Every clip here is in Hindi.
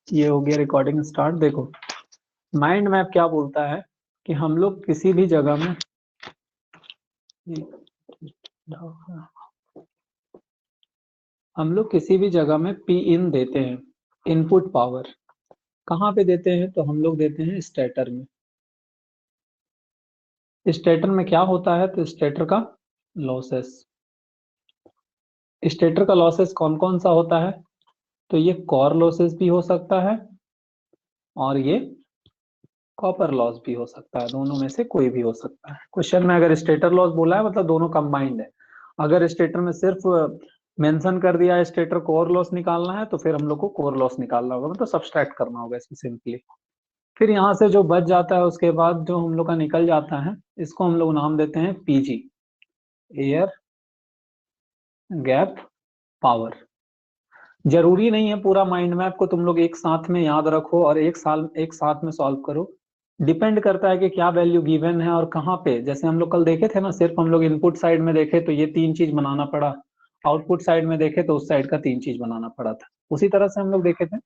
ये हो गया रिकॉर्डिंग स्टार्ट। देखो माइंड मैप क्या बोलता है कि हम लोग किसी भी जगह में पी इन देते हैं, इनपुट पावर कहाँ पे देते हैं? तो हम लोग देते हैं स्टेटर में। स्टेटर में क्या होता है? तो स्टेटर का लॉसेस, स्टेटर का लॉसेस कौन कौन सा होता है? तो ये कोर लॉसेस भी हो सकता है और ये कॉपर लॉस भी हो सकता है, दोनों में से कोई भी हो सकता है। क्वेश्चन में अगर स्टेटर लॉस बोला है मतलब दोनों कंबाइंड है। अगर स्टेटर में सिर्फ मेंशन कर दिया है स्टेटर कोर लॉस निकालना है तो फिर हम लोग को कोर लॉस निकालना होगा, मतलब सब्सट्रैक्ट करना होगा इसमें सिंपली। फिर यहाँ से जो बच जाता है उसके बाद जो हम लोग का निकल जाता है, इसको हम लोग नाम देते हैं पीजी, एयर गैप पावर। जरूरी नहीं है पूरा माइंड मैप को तुम लोग एक साथ में याद रखो और एक साथ में सॉल्व करो। डिपेंड करता है कि क्या वैल्यू गिवन है और कहाँ पे। जैसे हम लोग कल देखे थे ना, सिर्फ हम लोग इनपुट साइड में देखे तो ये 3 चीज बनाना पड़ा, आउटपुट साइड में देखे तो उस साइड का 3 चीज बनाना पड़ा था। उसी तरह से हम लोग देखे थे।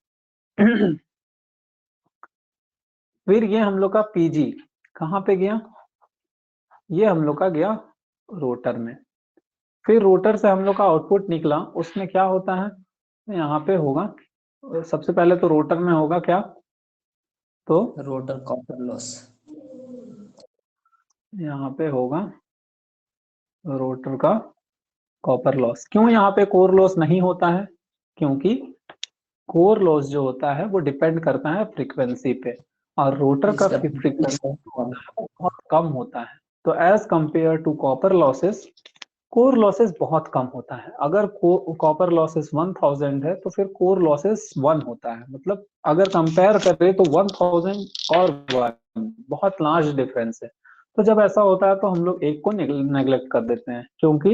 फिर ये हम लोग का पीजी कहाँ पे गया? ये हम लोग का गया रोटर में। फिर रोटर से हम लोग का आउटपुट निकला, उसमें क्या होता है? यहाँ पे होगा सबसे पहले तो रोटर में होगा क्या? तो रोटर कॉपर लॉस। यहाँ पे होगा रोटर का कॉपर लॉस। क्यों यहाँ पे कोर लॉस नहीं होता है? क्योंकि कोर लॉस जो होता है वो डिपेंड करता है फ्रीक्वेंसी पे, और रोटर का फ्रीक्वेंसी बहुत कम होता है। तो as compared to copper losses, core losses बहुत कम होता है। अगर कॉपर लॉसेस 1000 है तो फिर कोर लॉसेस 1 होता है। मतलब अगर कंपेयर करें तो 1000 और 1 बहुत लार्ज डिफरेंस है। तो जब ऐसा होता है तो हम लोग एक को नेग्लेक्ट कर देते हैं, क्योंकि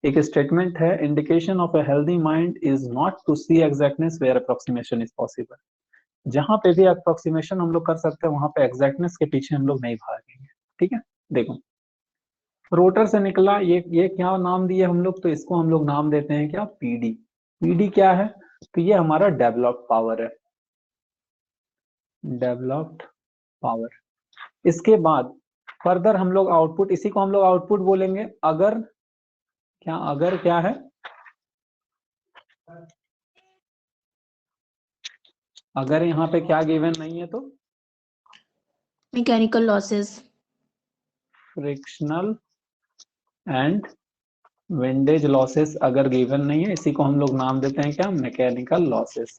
एक स्टेटमेंट है, indication of a healthy mind is not to see exactness where approximation is possible. जहां पे भी अप्रोक्सीमेशन हम लोग कर सकते हैं वहां पे एग्जैक्टनेस के पीछे हम लोग नहीं भागेंगे। ठीक है, देखो रोटर से निकला ये क्या नाम दिए हम लोग? तो इसको हम लोग नाम देते हैं क्या? पीडी। पीडी क्या है? तो ये हमारा डेवलप्ड पावर है, डेवलप्ड पावर। इसके बाद फर्दर हम लोग आउटपुट, इसी को हम लोग आउटपुट बोलेंगे। अगर क्या है? अगर यहाँ पे क्या गिवन नहीं है तो mechanical losses, frictional and windage losses अगर गिवन नहीं है, इसी को हम लोग नाम देते हैं क्या? Mechanical losses.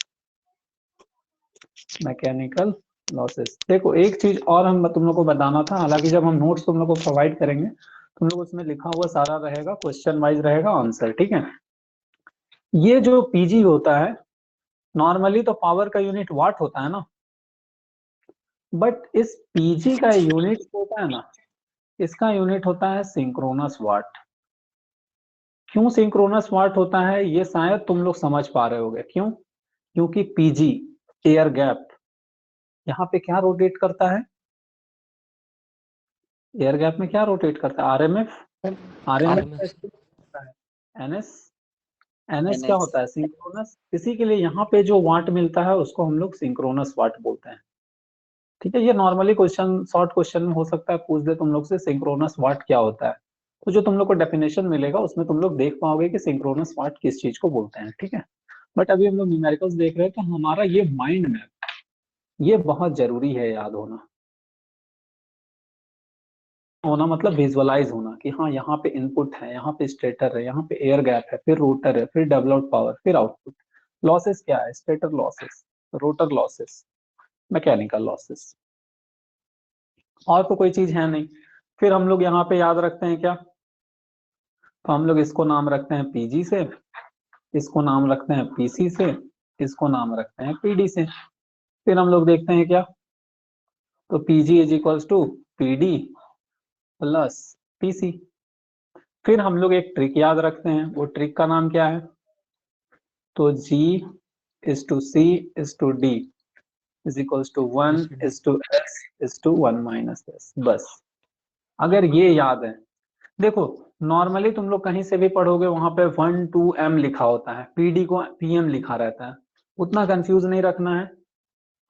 Mechanical losses. देखो एक चीज और हम तुम लोग को बताना था, हालांकि जब हम नोट्स तुम लोग को प्रोवाइड करेंगे तुम लोग उसमें लिखा हुआ सारा रहेगा, क्वेश्चन वाइज रहेगा आंसर। ठीक है, ये जो पीजी होता है नॉर्मली तो पावर का यूनिट वाट होता है ना, बट इस पीजी का यूनिट होता है ना, इसका यूनिट होता है सिंक्रोनस वाट। क्यों सिंक्रोनस वाट होता है ये शायद तुम लोग समझ पा रहे होगे। क्यों? क्योंकि पीजी एयर गैप यहाँ पे क्या रोटेट करता है? एयर गैप में क्या रोटेट करता है? आरएमएफ। RMF NS. एनएस क्या होता है? सिंक्रोनस। इसी के लिए यहाँ पे जो वाट मिलता है उसको हम लोग सिंक्रोनस वाट बोलते हैं। ठीक है, ये नॉर्मली क्वेश्चन, शॉर्ट क्वेश्चन में हो सकता है पूछ दे तुम लोग से सिंक्रोनस वाट क्या होता है। तो जो तुम लोग को डेफिनेशन मिलेगा उसमें तुम लोग देख पाओगे कि सिंक्रोनस वाट किस चीज को बोलते हैं। ठीक है, बट अभी हम लोग न्यूमेरिकल्स देख रहे हैं तो हमारा ये माइंड मैप ये बहुत जरूरी है याद होना। होना मतलब विजुअलाइज होना कि हाँ यहाँ पे इनपुट है, यहाँ पे स्टेटर है, यहाँ पे एयर गैप है, फिर रोटर है, फिर डेवलप्ड पावर, फिर आउटपुट। लॉसेस क्या है? Stator losses, rotor losses, mechanical losses, और तो कोई चीज है नहीं। फिर हम लोग यहाँ पे याद रखते हैं क्या? तो हम लोग इसको नाम रखते हैं पीजी से, इसको नाम रखते हैं पीसी से, इसको नाम रखते हैं पीडी से। फिर हम लोग देखते हैं क्या? तो PG is equals to PD plus PC. फिर हम लोग एक ट्रिक याद रखते हैं, वो ट्रिक का नाम क्या है? तो G is to C is to D is equals to 1 is to S is to 1 minus S। बस अगर ये याद है, देखो नॉर्मली तुम लोग कहीं से भी पढ़ोगे वहां पे 1 2 M लिखा होता है, PD को PM लिखा रहता है। उतना कंफ्यूज नहीं रखना है,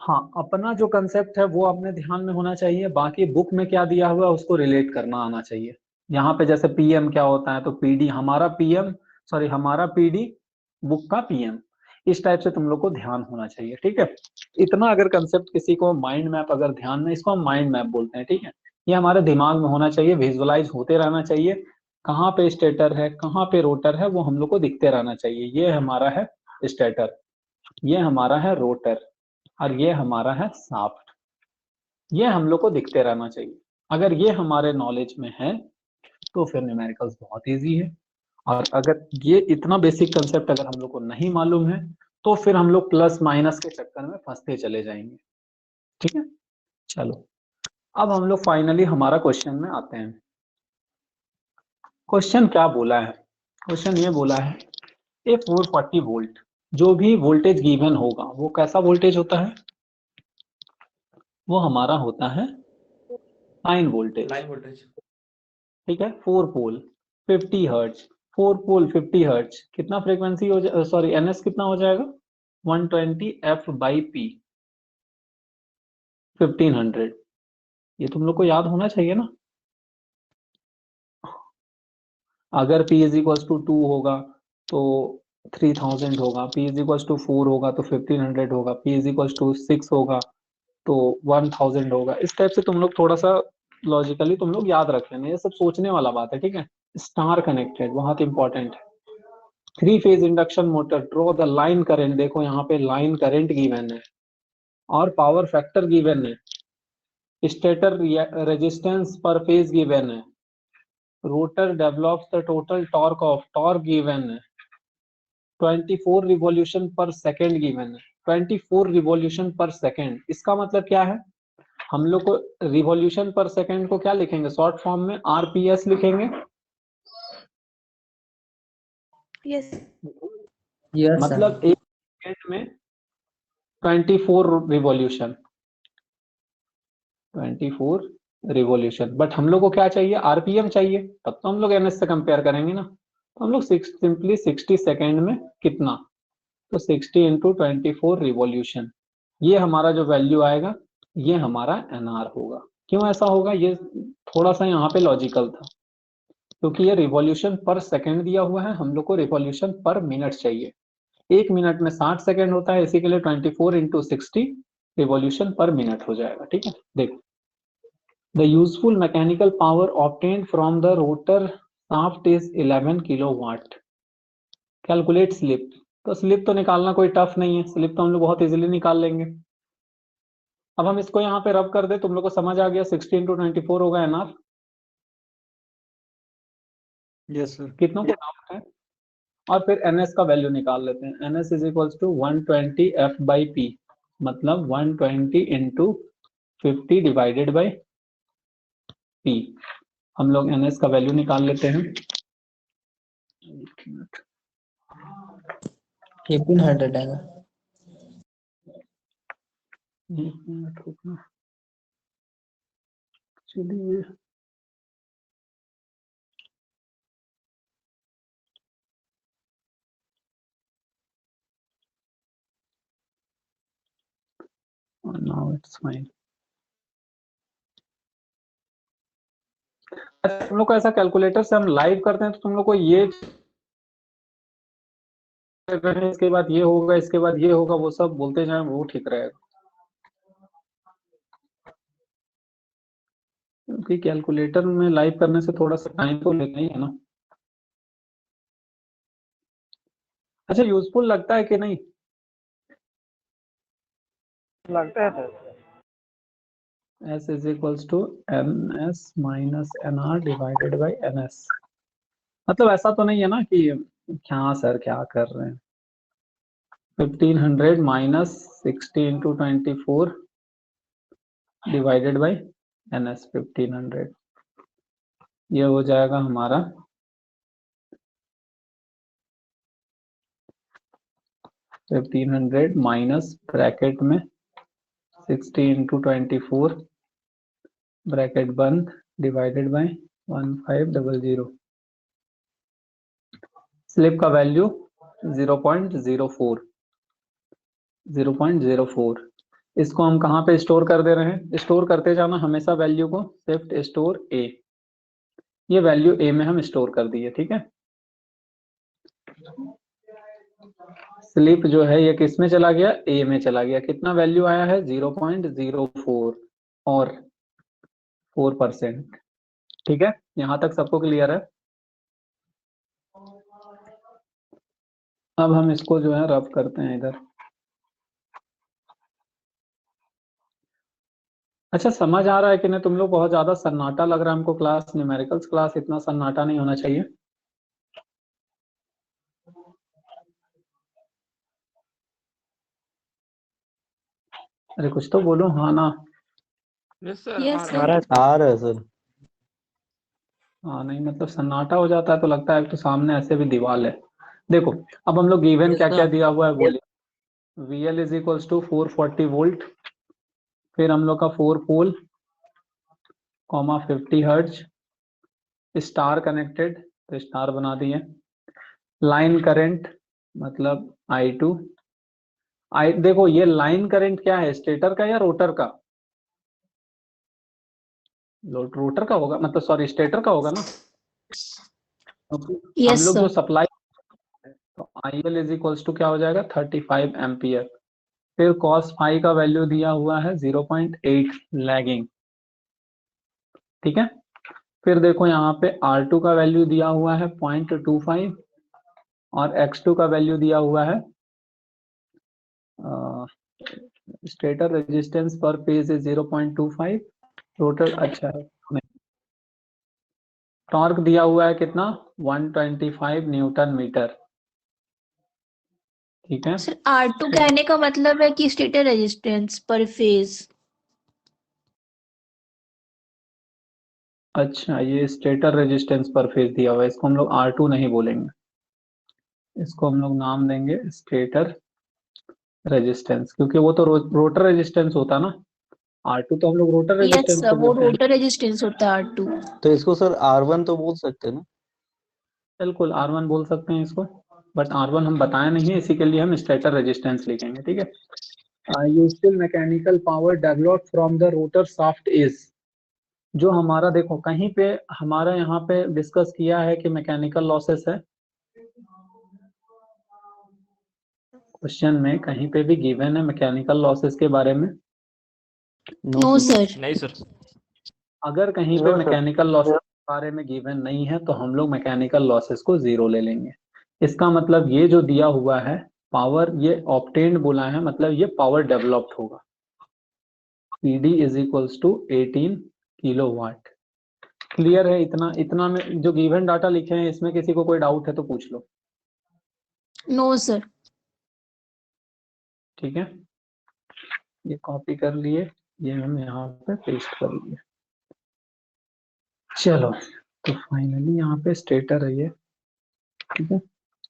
हाँ, अपना जो कंसेप्ट है वो अपने ध्यान में होना चाहिए, बाकी बुक में क्या दिया हुआ है उसको रिलेट करना आना चाहिए। यहाँ पे जैसे पीएम क्या होता है, तो पीडी हमारा पीएम, सॉरी हमारा पीडी बुक का पीएम, इस टाइप से तुम लोग को ध्यान होना चाहिए, ठीक है। इतना अगर कंसेप्ट किसी को माइंड मैप अगर ध्यान में, इसको हम माइंड मैप बोलते हैं, ठीक है। ये हमारे दिमाग में होना चाहिए, विजुअलाइज होते रहना चाहिए, कहाँ पे स्टेटर है कहाँ पे रोटर है वो हम लोग को दिखते रहना चाहिए। ये हमारा है स्टेटर, ये हमारा है रोटर, और ये हमारा है शाफ्ट। ये हम लोग को दिखते रहना चाहिए। अगर ये हमारे नॉलेज में है तो फिर न्यूमेरिकल्स बहुत इजी है। और अगर ये इतना बेसिक कंसेप्ट अगर हम लोग को नहीं मालूम है तो फिर हम लोग प्लस माइनस के चक्कर में फंसते चले जाएंगे, ठीक है। चलो, अब हम लोग फाइनली हमारा क्वेश्चन में आते हैं। क्वेश्चन क्या बोला है? क्वेश्चन ये बोला है ए 440 वोल्ट, जो भी वोल्टेज गिवन होगा वो कैसा वोल्टेज होता है? वो हमारा होता है लाइन वोल्टेज, ठीक है। 4 पोल 50 हर्ट्ज, 4 पोल 50 हर्ट्ज, कितना फ्रीक्वेंसी हो सॉरी एनएस कितना हो जाएगा? 120 एफ बाई पी, 1500। ये तुम लोग को याद होना चाहिए ना। अगर P इज इक्वल टू 2 होगा तो 3000 होगा, P इज इक्वल टू 4 होगा तो 1500 होगा, P इज इक्वल टू 6 होगा तो 1000 होगा। इस टाइप से तुम लोग थोड़ा सा लॉजिकली तुम लोग याद रख लेना, ये सब सोचने वाला बात है, ठीक है। स्टार कनेक्टेड बहुत इंपॉर्टेंट है। 3 phase induction motor, draw the line current, देखो यहाँ पे लाइन करंट गिवन है और पावर फैक्टर गिवन है, स्टेटर रेजिस्टेंस पर फेज गिवन है, rotor develops the total torque of, torque given है, 24 रिवॉल्यूशन पर सेकेंड गिवन है, 24 रिवॉल्यूशन पर सेकेंड। इसका मतलब क्या है? हम लोग को रिवॉल्यूशन पर सेकेंड को क्या लिखेंगे शॉर्ट फॉर्म में? आरपीएस लिखेंगे। यस मतलब एक सेकेंड में 24 रिवॉल्यूशन, 24 रिवॉल्यूशन। बट हम लोग को क्या चाहिए? आरपीएम चाहिए, तब तो हम लोग एनएस से कंपेयर करेंगे ना। तो हम लोग सिंपली 60 सेकेंड में कितना, तो 60 इंटू 24 रिवॉल्यूशन, ये हमारा जो वैल्यू आएगा ये हमारा एनआर होगा। क्यों ऐसा होगा? ये थोड़ा सा यहाँ पे लॉजिकल था, क्योंकि ये रिवॉल्यूशन पर सेकेंड दिया हुआ है, हम लोग को रिवॉल्यूशन पर मिनट चाहिए। एक मिनट में 60 सेकेंड होता है, इसी के लिए 24 इंटू 60 रिवॉल्यूशन पर मिनट हो जाएगा, ठीक है। देखो, the useful mechanical power obtained from the rotor shaft is 11 kilowatt. Calculate slip, तो स्लिप तो निकालना कोई टफ नहीं है, स्लिप तो हम लोग बहुत इजीली निकाल लेंगे। अब हम इसको यहाँ पे रब कर दे, तुम लोग को समझ आ गया 60 इंटू 24 होगा एनआर। Yes sir. कितनों को डाउट है? और फिर एनएस का वैल्यू निकाल लेते हैं। NS is equal to 120 F by P, मतलब 120 इंटू 50 डिवाइडेड बाई पी। हम लोग एनएस का वैल्यू निकाल लेते हैं। 1500 आएगा। एक मिनट रुकना, चलिए नाउ इट्स फाइन। तुम लोग को ऐसा कैलकुलेटर से हम लाइव करते हैं तो तुम लोग को ये इसके बाद ये होगा, इसके बाद ये होगा, वो सब बोलते जाए वो ठीक रहेगा। क्योंकि कैलकुलेटर में लाइव करने से थोड़ा सा टाइम तो लेना ही है ना। अच्छा, यूजफुल लगता है कि नहीं? लगता है sir. S is equals to NS minus NR divided by NS। मतलब ऐसा तो नहीं है ना कि क्या सर क्या कर रहे हैं? 1500 minus 60 into 24 divided by NS 1500, ये हो जाएगा हमारा 1500 माइनस ब्रैकेट में 60 इंटू 24 ब्रैकेट बंद डिवाइडेड बाई 1500। स्लिप का वैल्यू 0.04, 0.04। इसको हम कहाँ पे स्टोर कर दे रहे हैं, स्टोर करते जाना हमेशा वैल्यू को, शिफ्ट स्टोर ए, ये वैल्यू ए में हम स्टोर कर दिए, ठीक है। स्लिप जो है ये किस में चला गया, ए में चला गया, कितना वैल्यू आया है 0.04 और 4%, ठीक है। यहां तक सबको क्लियर है। अब हम इसको जो है रफ करते हैं इधर। अच्छा, समझ आ रहा है कि नहीं तुम लोग, बहुत ज्यादा सन्नाटा लग रहा है हमको क्लास, न्यूमेरिकल्स क्लास इतना सन्नाटा नहीं होना चाहिए। अरे कुछ तो बोलो, हाँ ना। यस सर, आ रहा है सर। हाँ नहीं, मतलब सन्नाटा हो जाता है तो लगता है तो सामने ऐसे भी दीवार है। देखो अब हम लोग गिवन क्या क्या दिया हुआ है बोलिए। VL is equals to 440 volt, फिर हम लोग का 4 पोल, 50 हर्ट्ज, स्टार कनेक्टेड तो स्टार बना दिए। लाइन करंट मतलब I2। देखो ये लाइन करंट क्या है, स्टेटर का या रोटर का, रोटर का होगा, मतलब सॉरी स्टेटर का होगा ना। हम लोग जो सप्लाई, तो IL इज इक्वल्स टू क्या हो जाएगा 35 एम्पियर। फिर cos फाई का वैल्यू दिया हुआ है 0.8 लैगिंग, ठीक है। फिर देखो यहाँ पे R2 का वैल्यू दिया हुआ है 0.25 और X2 का वैल्यू दिया हुआ है, स्टेटर रेजिस्टेंस पर फेज इज 0.25, टोटल अच्छा है नहीं। टॉर्क दिया हुआ है कितना 125 न्यूटन मीटर, ठीक है। सर R2 कहने का मतलब है कि स्टेटर रेजिस्टेंस पर फेज। अच्छा, ये स्टेटर रेजिस्टेंस पर फेज दिया हुआ है, इसको हम लोग R2 नहीं बोलेंगे, इसको हम लोग नाम देंगे स्टेटर रेजिस्टेंस, क्योंकि वो तो रोटर रेजिस्टेंस होता ना। R2 तो हम लोग रोटर यस रेजिस्टेंस सर, को वो बोलते हैं। रोटर रेजिस्टेंस होता है R2। तो इसको सर R1 तो बोल सकते हैं ना। बिल्कुल R1 बोल सकते हैं इसको, बट R1 हम बताए नहीं है, इसी के लिए हम स्टेटर रेजिस्टेंस लिखेंगे, ठीक है। Useful mechanical power develop from the rotor shaft is, जो हमारा देखो कहीं पे हमारा यहाँ पे डिस्कस किया है कि मैकेनिकल लॉसेस है, क्वेश्चन में कहीं पे भी गिवन है मैकेनिकल लॉसेस के बारे में? No sir. नहीं सर। अगर कहीं पे मैकेनिकल लॉसेस के बारे में गिवन नहीं है तो हम लोग मैकेनिकल लॉसेस को जीरो ले लेंगे। इसका मतलब ये जो दिया हुआ है पावर, ये ऑब्टेन्ड बोला है, मतलब ये पावर डेवलप्ड होगा। PD is equals to 18 kilowatt. Clear है इतना? इतना में जो गिवन डाटा लिखे हैं इसमें किसी को कोई डाउट है तो पूछ लो। No sir. ठीक है, ये कॉपी कर लिए, ये हम यहाँ पे पेस्ट कर लिए। चलो तो फाइनली यहाँ पे स्टेटर है ये, ठीक है।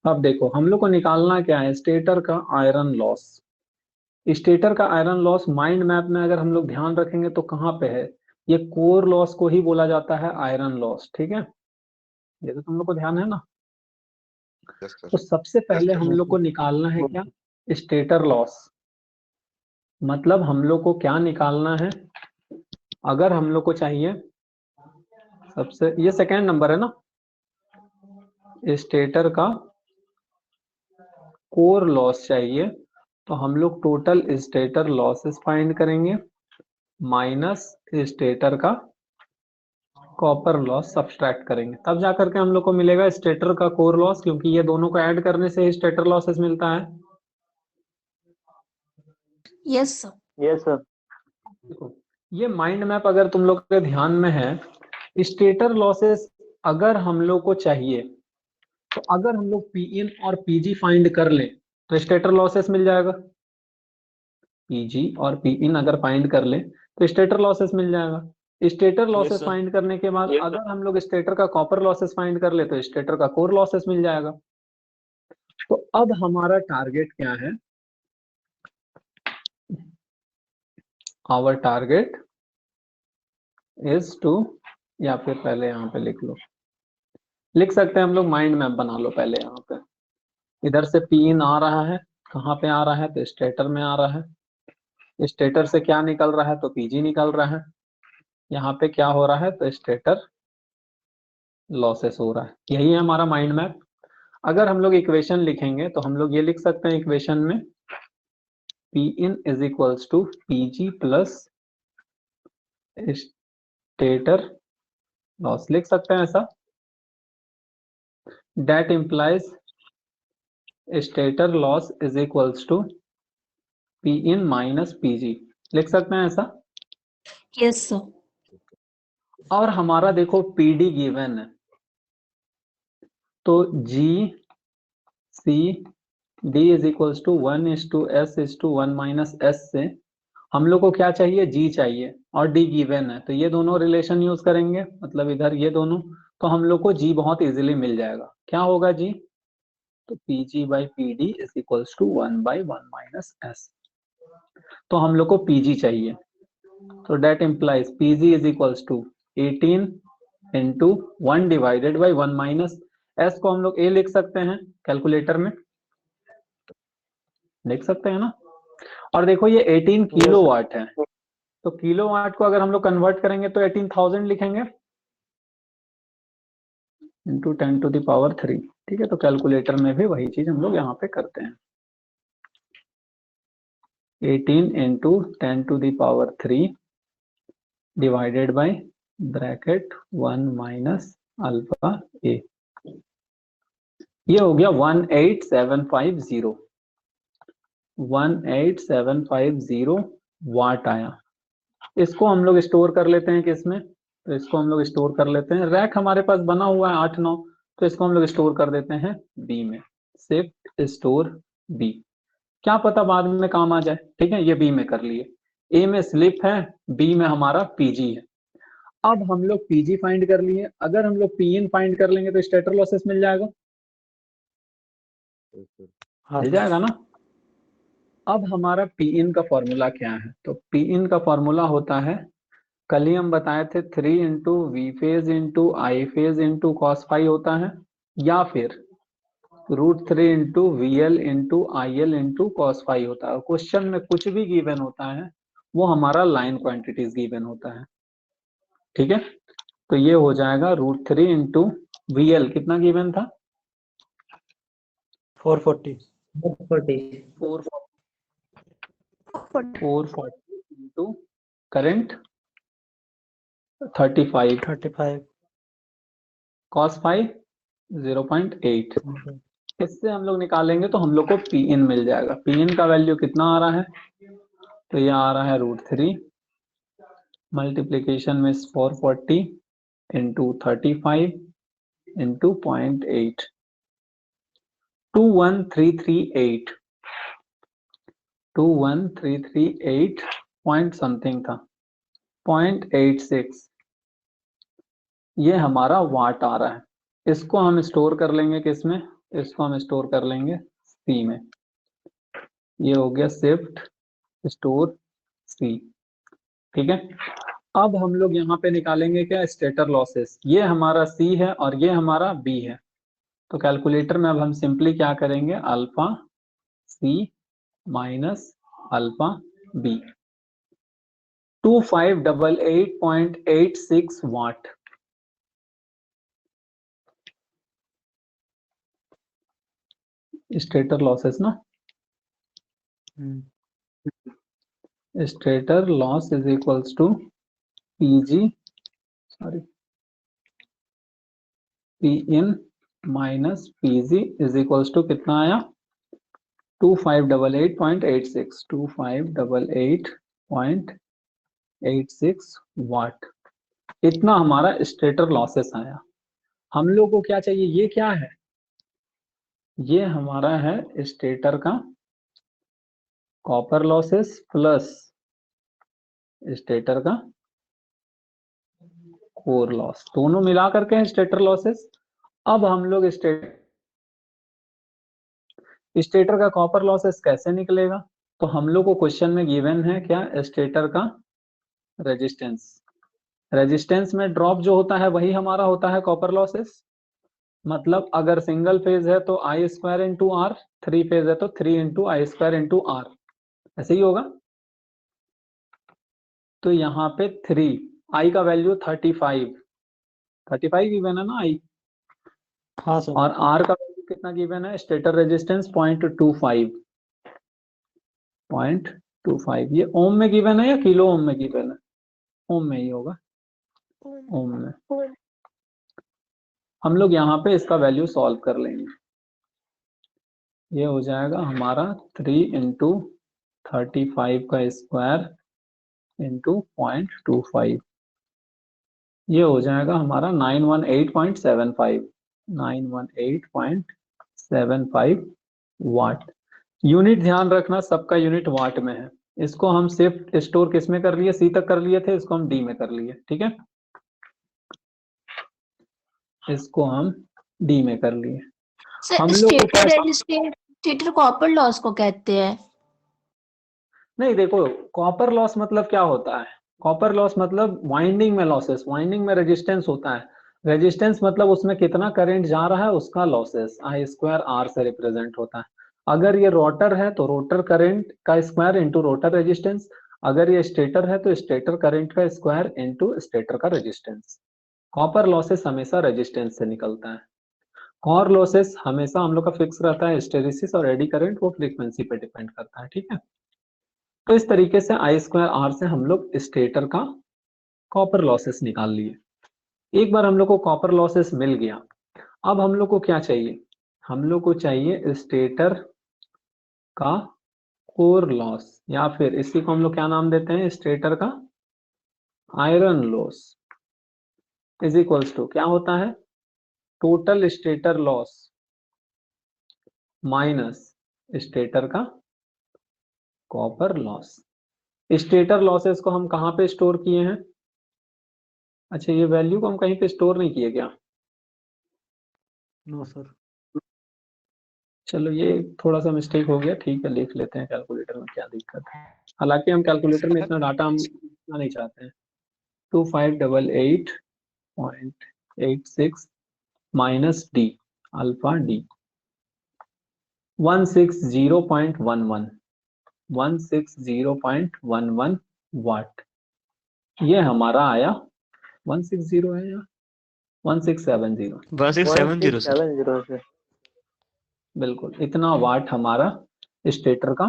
अब देखो हम लोग को निकालना क्या है, स्टेटर का आयरन लॉस। स्टेटर का आयरन लॉस माइंड मैप में अगर हम लोग ध्यान रखेंगे तो कहाँ पे है, ये कोर लॉस को ही बोला जाता है आयरन लॉस, ठीक है। ये तो तुम लोग को ध्यान है ना। तो सबसे पहले हम लोग को निकालना है क्या, स्टेटर लॉस। मतलब हम लोग को क्या निकालना है, अगर हम लोग को चाहिए सबसे, ये सेकेंड नंबर है ना, स्टेटर का कोर लॉस चाहिए, तो हम लोग टोटल स्टेटर लॉसेस फाइंड करेंगे माइनस स्टेटर का कॉपर लॉस सब्सट्रैक्ट करेंगे, तब जाकर के हम लोग को मिलेगा स्टेटर का कोर लॉस, क्योंकि ये दोनों को ऐड करने से ही स्टेटर लॉसेस मिलता है। Yes sir. Yes sir. देखो ये माइंड मैप अगर तुम लोग के ध्यान में है, स्टेटर लॉसेस अगर हम लोग को चाहिए तो अगर हम लोग Pin और PG फाइंड कर ले तो स्टेटर लॉसेस मिल जाएगा। PG और Pin अगर फाइंड कर ले तो स्टेटर लॉसेस मिल जाएगा। Stator losses sir. फाइंड करने के बाद अगर हम लोग स्टेटर का कॉपर लॉसेस फाइंड कर ले तो स्टेटर का कोर लॉसेस मिल जाएगा। तो अब हमारा टारगेट क्या है, आवर टारगेट इज टू, या फिर पहले यहाँ पे लिख लो, लिख सकते हैं हम लोग, माइंड मैप बना लो पहले। यहाँ पे इधर से Pin आ रहा है, कहाँ पे आ रहा है तो स्टेटर में आ रहा है, स्टेटर से क्या निकल रहा है, तो पीजी निकल रहा है। यहाँ पे क्या हो रहा है, तो स्टेटर लॉसेस हो रहा है। यही है हमारा माइंड मैप। अगर हम लोग इक्वेशन लिखेंगे तो हम लोग ये लिख सकते हैं इक्वेशन में, P in is equals to PG plus stator loss, लिख सकते हैं ऐसा। That implies stator loss is equals to P in minus PG, लिख सकते हैं ऐसा। Yes sir. और हमारा देखो पीडी गिवन है, तो G C D is equals to 1:s/1 - से हम लोग को क्या चाहिए, जी चाहिए, और डी गिवन है, तो ये दोनों रिलेशन यूज करेंगे, मतलब इधर ये दोनों, तो हम लोग को जी बहुत इजीली मिल जाएगा। क्या होगा जी, तो PG by P D is equals to 1/1 - s। तो हम लोग को पीजी चाहिए, तो that implies PG is equals to 18 into 1 divided by 1 - s को हम लोग ए लिख सकते हैं, कैलकुलेटर में लिख सकते हैं ना। और देखो ये 18 किलोवाट है, तो किलोवाट को अगर हम लोग कन्वर्ट करेंगे तो 18,000 लिखेंगे इंटू 10⁻3। ठीक है, तो कैलकुलेटर में भी वही चीज हम लोग यहाँ पे करते हैं, 18 into 10⁻3 divided by bracket 1 - alpha A. ये हो गया 18750, 18750 वाट आया। इसको हम लोग स्टोर कर लेते हैं किसमें, तो इसको हम लोग स्टोर कर लेते हैं, रैक हमारे पास बना हुआ है 8-9, तो इसको हम लोग स्टोर कर देते हैं बी में, शिफ्ट स्टोर बी, क्या पता बाद में काम आ जाए। ठीक है, ये बी में कर लिए, ए में स्लिप है, बी में हमारा पीजी है। अब हम लोग पीजी फाइंड कर लिए, अगर हम लोग पी इन फाइंड कर लेंगे तो स्टेटर लॉसेस मिल जाएगा, मिल जाएगा ना। अब हमारा पी इन का फॉर्मूला क्या है, तो पी इन का फॉर्मूला होता है, कल ही हम बताए थे 3 into V phase into I phase into cos phi होता है, या फिर √3 into V L into I L into cos phi होता है। क्वेश्चन में कुछ भी गिवन होता है वो हमारा लाइन क्वांटिटीज गिवन होता है। ठीक है, तो ये हो जाएगा √3 इंटू वी एल, कितना गिवन था, 440 440 इंटू करंट 35 कॉस फाई 0.8। इससे हम लोग निकालेंगे तो हम लोग को पी इन मिल जाएगा। पी इन का वैल्यू कितना आ रहा है, तो ये आ रहा है √3 मल्टीप्लीकेशन में 440 इंटू 35 इंटू 0.8, 21338 21338 पॉइंट समथिंग था, 0.86, ये हमारा वाट आ रहा है। इसको हम स्टोर कर लेंगे किसमें, इसको हम स्टोर कर लेंगे सी में, ये हो गया शिफ्ट स्टोर सी। ठीक है, अब हम लोग यहाँ पे निकालेंगे क्या, स्टेटर लॉसेस, ये हमारा सी है और ये हमारा बी है, तो कैलकुलेटर में अब हम सिंपली क्या करेंगे, alpha C minus alpha B, 2588.86 watt. Stator losses ना, stator loss is equals to PG P in minus PG is equals to कितना आया, 2588.86 2588.86 वाट, इतना हमारा स्टेटर लॉसेस आया। हम लोग को क्या चाहिए, ये क्या है, ये हमारा है स्टेटर का कॉपर लॉसेस प्लस स्टेटर का कोर लॉस, दोनों मिला करके हैं स्टेटर लॉसेस। अब हम लोग स्टेटर का कॉपर लॉसेस कैसे निकलेगा, तो हम लोग को क्वेश्चन में गिवन है क्या, स्टेटर का रेजिस्टेंस, रेजिस्टेंस में ड्रॉप जो होता है वही हमारा होता है कॉपर लॉसेस। मतलब अगर सिंगल फेज है तो I² इंटू आर, 3 फेज है तो 3 इंटू I² इंटू आर, ऐसे ही होगा। तो यहाँ पे 3, आई का वैल्यू 35 गिवन है ना आई, हाँ सर। और आर का वैल्यू कितना गिवन है, स्टेटर रेजिस्टेंस 0.25, ये ओम में गिवन है या किलो ओम में गिवन है, ओम में ही होगा, ओम में। हम लोग यहाँ पे इसका वैल्यू सॉल्व कर लेंगे, ये हो जाएगा हमारा 3 इंटू 35 का स्क्वायर इंटू 0.25, ये हो जाएगा हमारा 918.75 वाट। यूनिट ध्यान रखना, सबका यूनिट वाट में है। इसको हम शिफ्ट स्टोर किस में कर लिए, सी तक कर लिए थे, इसको हम डी में कर लिए, ठीक है, इसको हम डी में कर लिए। हम सर लोग को स्टेटर क्या, रेजिस्टेंस स्टेटर कॉपर लॉस को कहते हैं। नहीं देखो, कॉपर लॉस मतलब क्या होता है, कॉपर लॉस मतलब वाइंडिंग में लॉसेस, वाइंडिंग में रेजिस्टेंस होता है, रेजिस्टेंस मतलब उसमें कितना करंट जा रहा है उसका लॉसेस, आई स्क्वायर आर से रिप्रेजेंट होता है। अगर ये रोटर है तो रोटर करंट का स्क्वायर इंटू रोटर रेजिस्टेंस, अगर ये स्टेटर है तो स्टेटर करंट का स्क्वायर इंटू स्टेटर का रेजिस्टेंस। कॉपर लॉसेस हमेशा रेजिस्टेंस से निकलता है, कोर लॉसेस हमेशा हम लोग का फिक्स रहता है, हिस्टैरिसीस और एडी करंट वो फ्रीक्वेंसी पे डिपेंड करता है, ठीक है। तो इस तरीके से आई स्क्वायर आर से हम लोग स्टेटर का कॉपर लॉसेस निकाल लिए। एक बार हम लोग को कॉपर लॉसेस मिल गया, अब हम लोग को क्या चाहिए, हम लोग को चाहिए स्टेटर का कोर लॉस, या फिर इसी को हम लोग क्या नाम देते हैं, स्टेटर का iron loss is equals to क्या होता है, total stator loss minus stator का कॉपर लॉस। स्टेटर लॉसेस को हम कहाँ पे स्टोर किए हैं, अच्छा ये वैल्यू को हम कहीं पे स्टोर नहीं किए क्या, नो सर। चलो ये थोड़ा सा मिस्टेक हो गया, ठीक है लिख लेते हैं कैलकुलेटर में, क्या दिक्कत है, हालांकि हम कैलकुलेटर में इतना डाटा हम इतना नहीं चाहते हैं। 2588.86 माइनस डी अल्फा डी 160.11 वाट, ये हमारा आया 160 है या 1670, 1670 सर। बिल्कुल इतना वाट हमारा स्टेटर का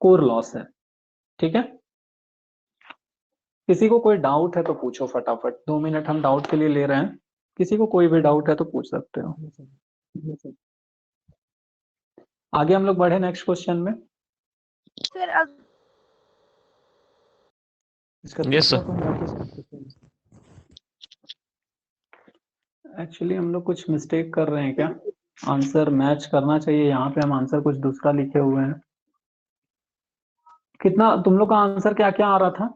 कोर लॉस है, ठीक है। किसी को कोई डाउट है तो पूछो फटाफट, 2 मिनट हम डाउट के लिए ले रहे हैं, किसी को कोई भी डाउट है तो पूछ सकते हो। आगे हम लोग बढ़े नेक्स्ट क्वेश्चन में। Sir Yes, sir. एक्चुअली हम लोग कुछ मिस्टेक कर रहे हैं क्या, आंसर मैच करना चाहिए, यहाँ पे हम आंसर कुछ दूसरा लिखे हुए हैं। कितना तुम लोग का आंसर क्या क्या आ रहा था,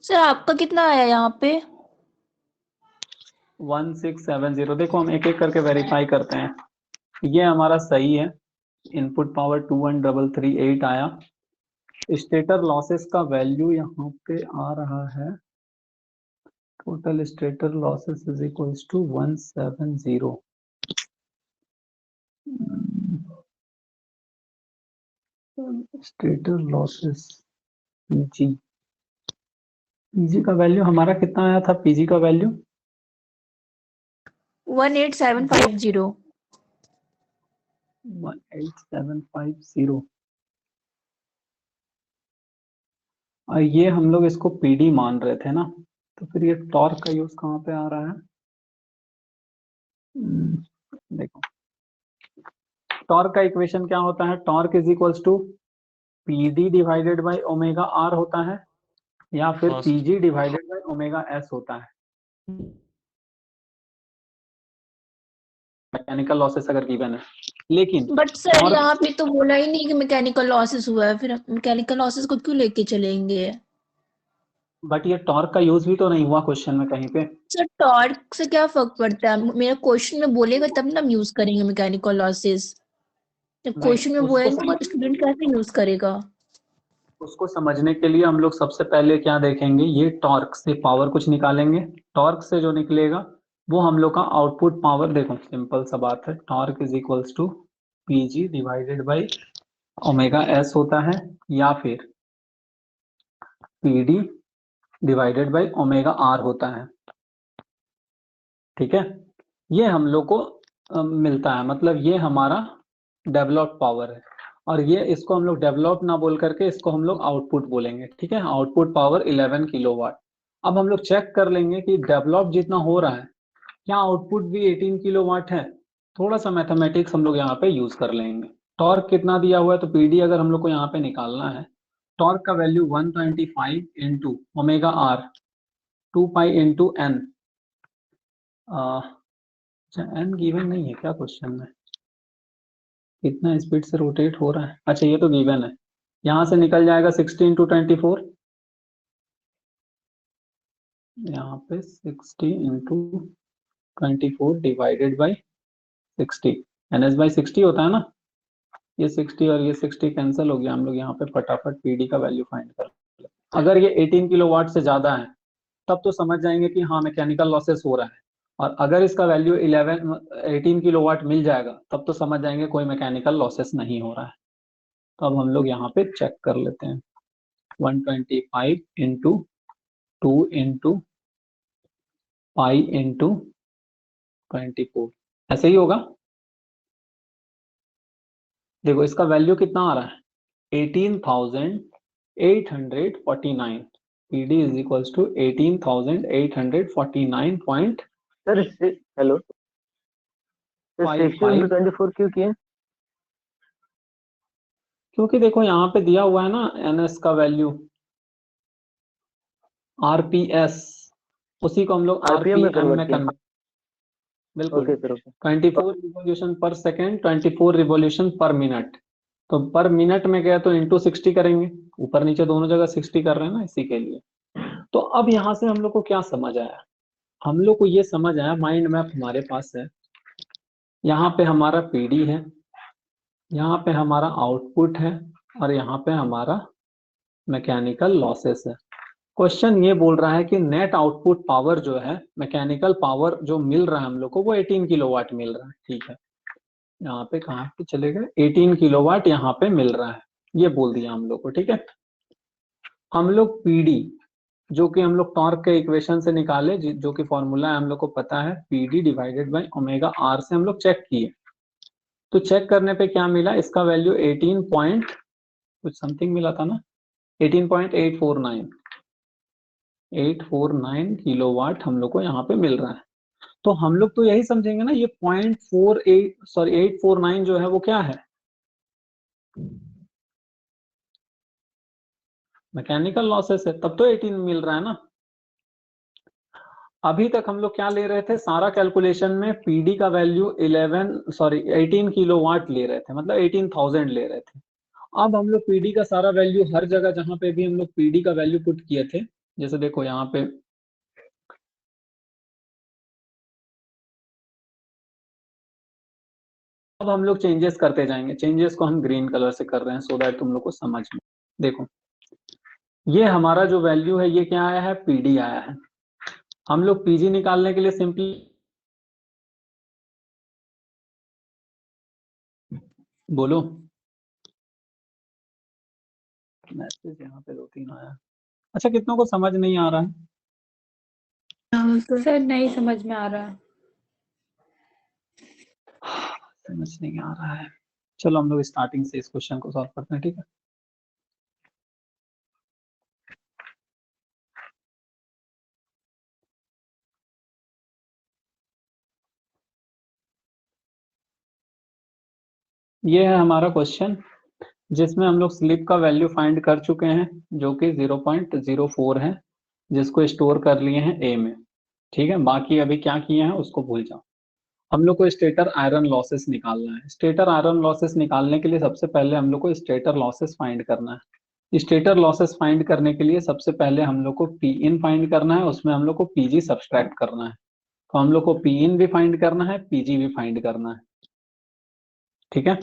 सर आपका कितना आया यहाँ पे? 1670। देखो हम एक एक करके वेरीफाई करते हैं, ये हमारा सही है, इनपुट पावर 21338 आया। स्टेटर लॉसेस का वैल्यू यहाँ पे आ रहा है, total stator losses is equals to 170। Stator losses PG, PG का वैल्यू हमारा कितना आया था, पीजी का वैल्यू 18750। 18750। और ये हम लोग इसको पीडी मान रहे थे ना, तो फिर ये टॉर्क का यूज कहाँ पे आ रहा है, देखो टॉर्क का इक्वेशन क्या होता है, torque is equals to PD divided by omega R होता है, या फिर First. PG divided by omega S होता है। मैकेनिकल लॉसेस अगर गिवन है, लेकिन बट सर और यहाँ पे तो बोला ही नहीं कि मैकेनिकल लॉसेस हुआ है, फिर मैकेनिकल लॉसेस को क्यों लेके चलेंगे? बट ये टॉर्क का यूज भी तो नहीं हुआ क्वेश्चन में कहीं पे। सर टॉर्क से क्या फर्क पड़ता है, मेरा क्वेश्चन में बोलेगा तब ना हम यूज करेंगे मैकेनिकल लॉसेस, जब नहीं, क्वेश्चन में बोलेगा उसको तो स्टूडेंट कैसे यूज करेगा? उसको समझने के लिए हम लोग सबसे पहले क्या देखेंगे, ये टॉर्क से पावर कुछ निकालेंगे, टॉर्क से जो निकलेगा वो हम लोग का आउटपुट पावर, देखो सिंपल सा बात है, torque is equals to PG divided by omega S होता है या फिर PD divided by omega R होता है। ठीक है, ये हम लोग को मिलता है, मतलब ये हमारा डेवलप्ड पावर है। और ये इसको हम लोग डेवलप ना बोल करके इसको हम लोग आउटपुट बोलेंगे। ठीक है, आउटपुट पावर 11 किलोवाट। अब हम लोग चेक कर लेंगे कि डेवलप जितना हो रहा है क्या आउटपुट भी 18 किलोवाट है। थोड़ा सा मैथमेटिक्स हम लोग यहाँ पे यूज कर लेंगे। टॉर्क कितना दिया हुआ है, तो पीडी अगर हम लोग को यहाँ पे निकालना है, टॉर्क का value 125 into omega R 2 pi into N. N given नहीं है क्या क्वेश्चन में, कितना स्पीड से रोटेट हो रहा है। अच्छा ये तो गिवन है, यहाँ से निकल जाएगा 60 इंटू 24, यहाँ पे 60 into 24 divided by 60, NS by 60 होता है ना। ये 60 और ये 60 कैंसिल हो गया, हम लोग यहाँ पे फटाफट पीडी का वैल्यू फाइंड कर लें। अगर ये 18 किलोवाट से ज्यादा है तब तो समझ जाएंगे कि हाँ मैकेनिकल लॉसेस हो रहा है, और अगर इसका वैल्यू 18 किलोवाट मिल जाएगा तब तो समझ जाएंगे कोई मैकेनिकल लॉसेस नहीं हो रहा है। तो अब हम लोग यहाँ पे चेक कर लेते हैं, 125 इंटू 2 इंटू पाई इंटू 24, ऐसे ही होगा। देखो इसका वैल्यू कितना आ रहा है, 18,849। PD is equals to 18,849. Sir hello sir, 60 into 24 क्यों किए? क्योंकि देखो यहाँ पे दिया हुआ है ना एनएस का वैल्यू, आरपीएस, उसी को हम लोग आरपीएम में आरपीएम में कन्वर्ट कन्वर्ट। बिल्कुल, okay sir, okay 24 revolution per second, 24 revolution per minute. तो पर मिनट में गया तो इंटू 60 करेंगे, ऊपर नीचे दोनों जगह 60 कर रहे हैं ना, इसी के लिए। तो अब यहाँ से हम लोग को क्या समझ आया, हम लोग को ये समझ आया, माइंड मैप हमारे पास है। यहाँ पे हमारा पीडी है, यहाँ पे हमारा आउटपुट है, और यहाँ पे हमारा मैकेनिकल लॉसेस है। क्वेश्चन ये बोल रहा है कि नेट आउटपुट पावर जो है, मैकेनिकल पावर जो मिल रहा है हम लोग को, वो 18 किलोवाट मिल रहा है। ठीक है, यहाँ पे कहाँ पे चले गए, 18 किलोवाट यहाँ पे मिल रहा है, ये बोल दिया हम लोग को। ठीक है, हम लोग पीडी जो कि हम लोग टॉर्क के इक्वेशन से निकाले, जो कि फॉर्मूला हम लोग को पता है, PD divided by omega R से हम लोग चेक किए। तो चेक करने पे क्या मिला, इसका वैल्यू 18 पॉइंट कुछ समथिंग मिला था ना, 18.849 किलोवाट हम लोग को यहाँ पे मिल रहा है। तो हम लोग तो यही समझेंगे ना, ये 849 जो है वो क्या है, मैकेनिकल लॉसेस है, तब तो 18 मिल रहा है ना। अभी तक हम लोग क्या ले रहे थे, सारा कैलकुलेशन में पीडी का वैल्यू 18 किलोवाट ले रहे थे, मतलब 18,000 ले रहे थे। अब हम लोग पीडी का सारा वैल्यू हर जगह जहां पे भी हम लोग पीडी का वैल्यू पुट किए थे, जैसे देखो यहाँ पे अब हम लोग चेंजेस करते जाएंगे। चेंजेस को हम ग्रीन कलर से कर रहे हैं सो दैट तुम लोग को समझ में। देखो ये हमारा जो वैल्यू है ये क्या आया है, पीडी आया है। हम लोग पीजी निकालने के लिए सिंपली बोलो, मैसेज यहाँ पे 2-3 आया। अच्छा कितनों को समझ नहीं आ रहा है, सर नहीं समझ में आ रहा है। समझ नहीं आ रहा है। चलो हम लोग स्टार्टिंग से इस क्वेश्चन को सॉल्व करते हैं। ठीक है, ये है हमारा क्वेश्चन, जिसमें हम लोग स्लिप का वैल्यू फाइंड कर चुके हैं जो कि 0.04 है, जिसको स्टोर कर लिए हैं ए में। ठीक है, बाकी अभी क्या किए हैं उसको भूल जाओ। हम लोग को स्टेटर आयरन लॉसेस निकालना है। स्टेटर आयरन लॉसेस निकालने के लिए सबसे पहले हम लोग को स्टेटर लॉसेस फाइंड करना है। स्टेटर लॉसेस फाइंड करने के लिए सबसे पहले हम लोग को पी इन फाइंड करना है, उसमें हम लोग को पीजी सब्सट्रैक्ट करना है। तो हम लोग को पी इन भी फाइंड करना है, पीजी भी फाइंड करना है। ठीक है,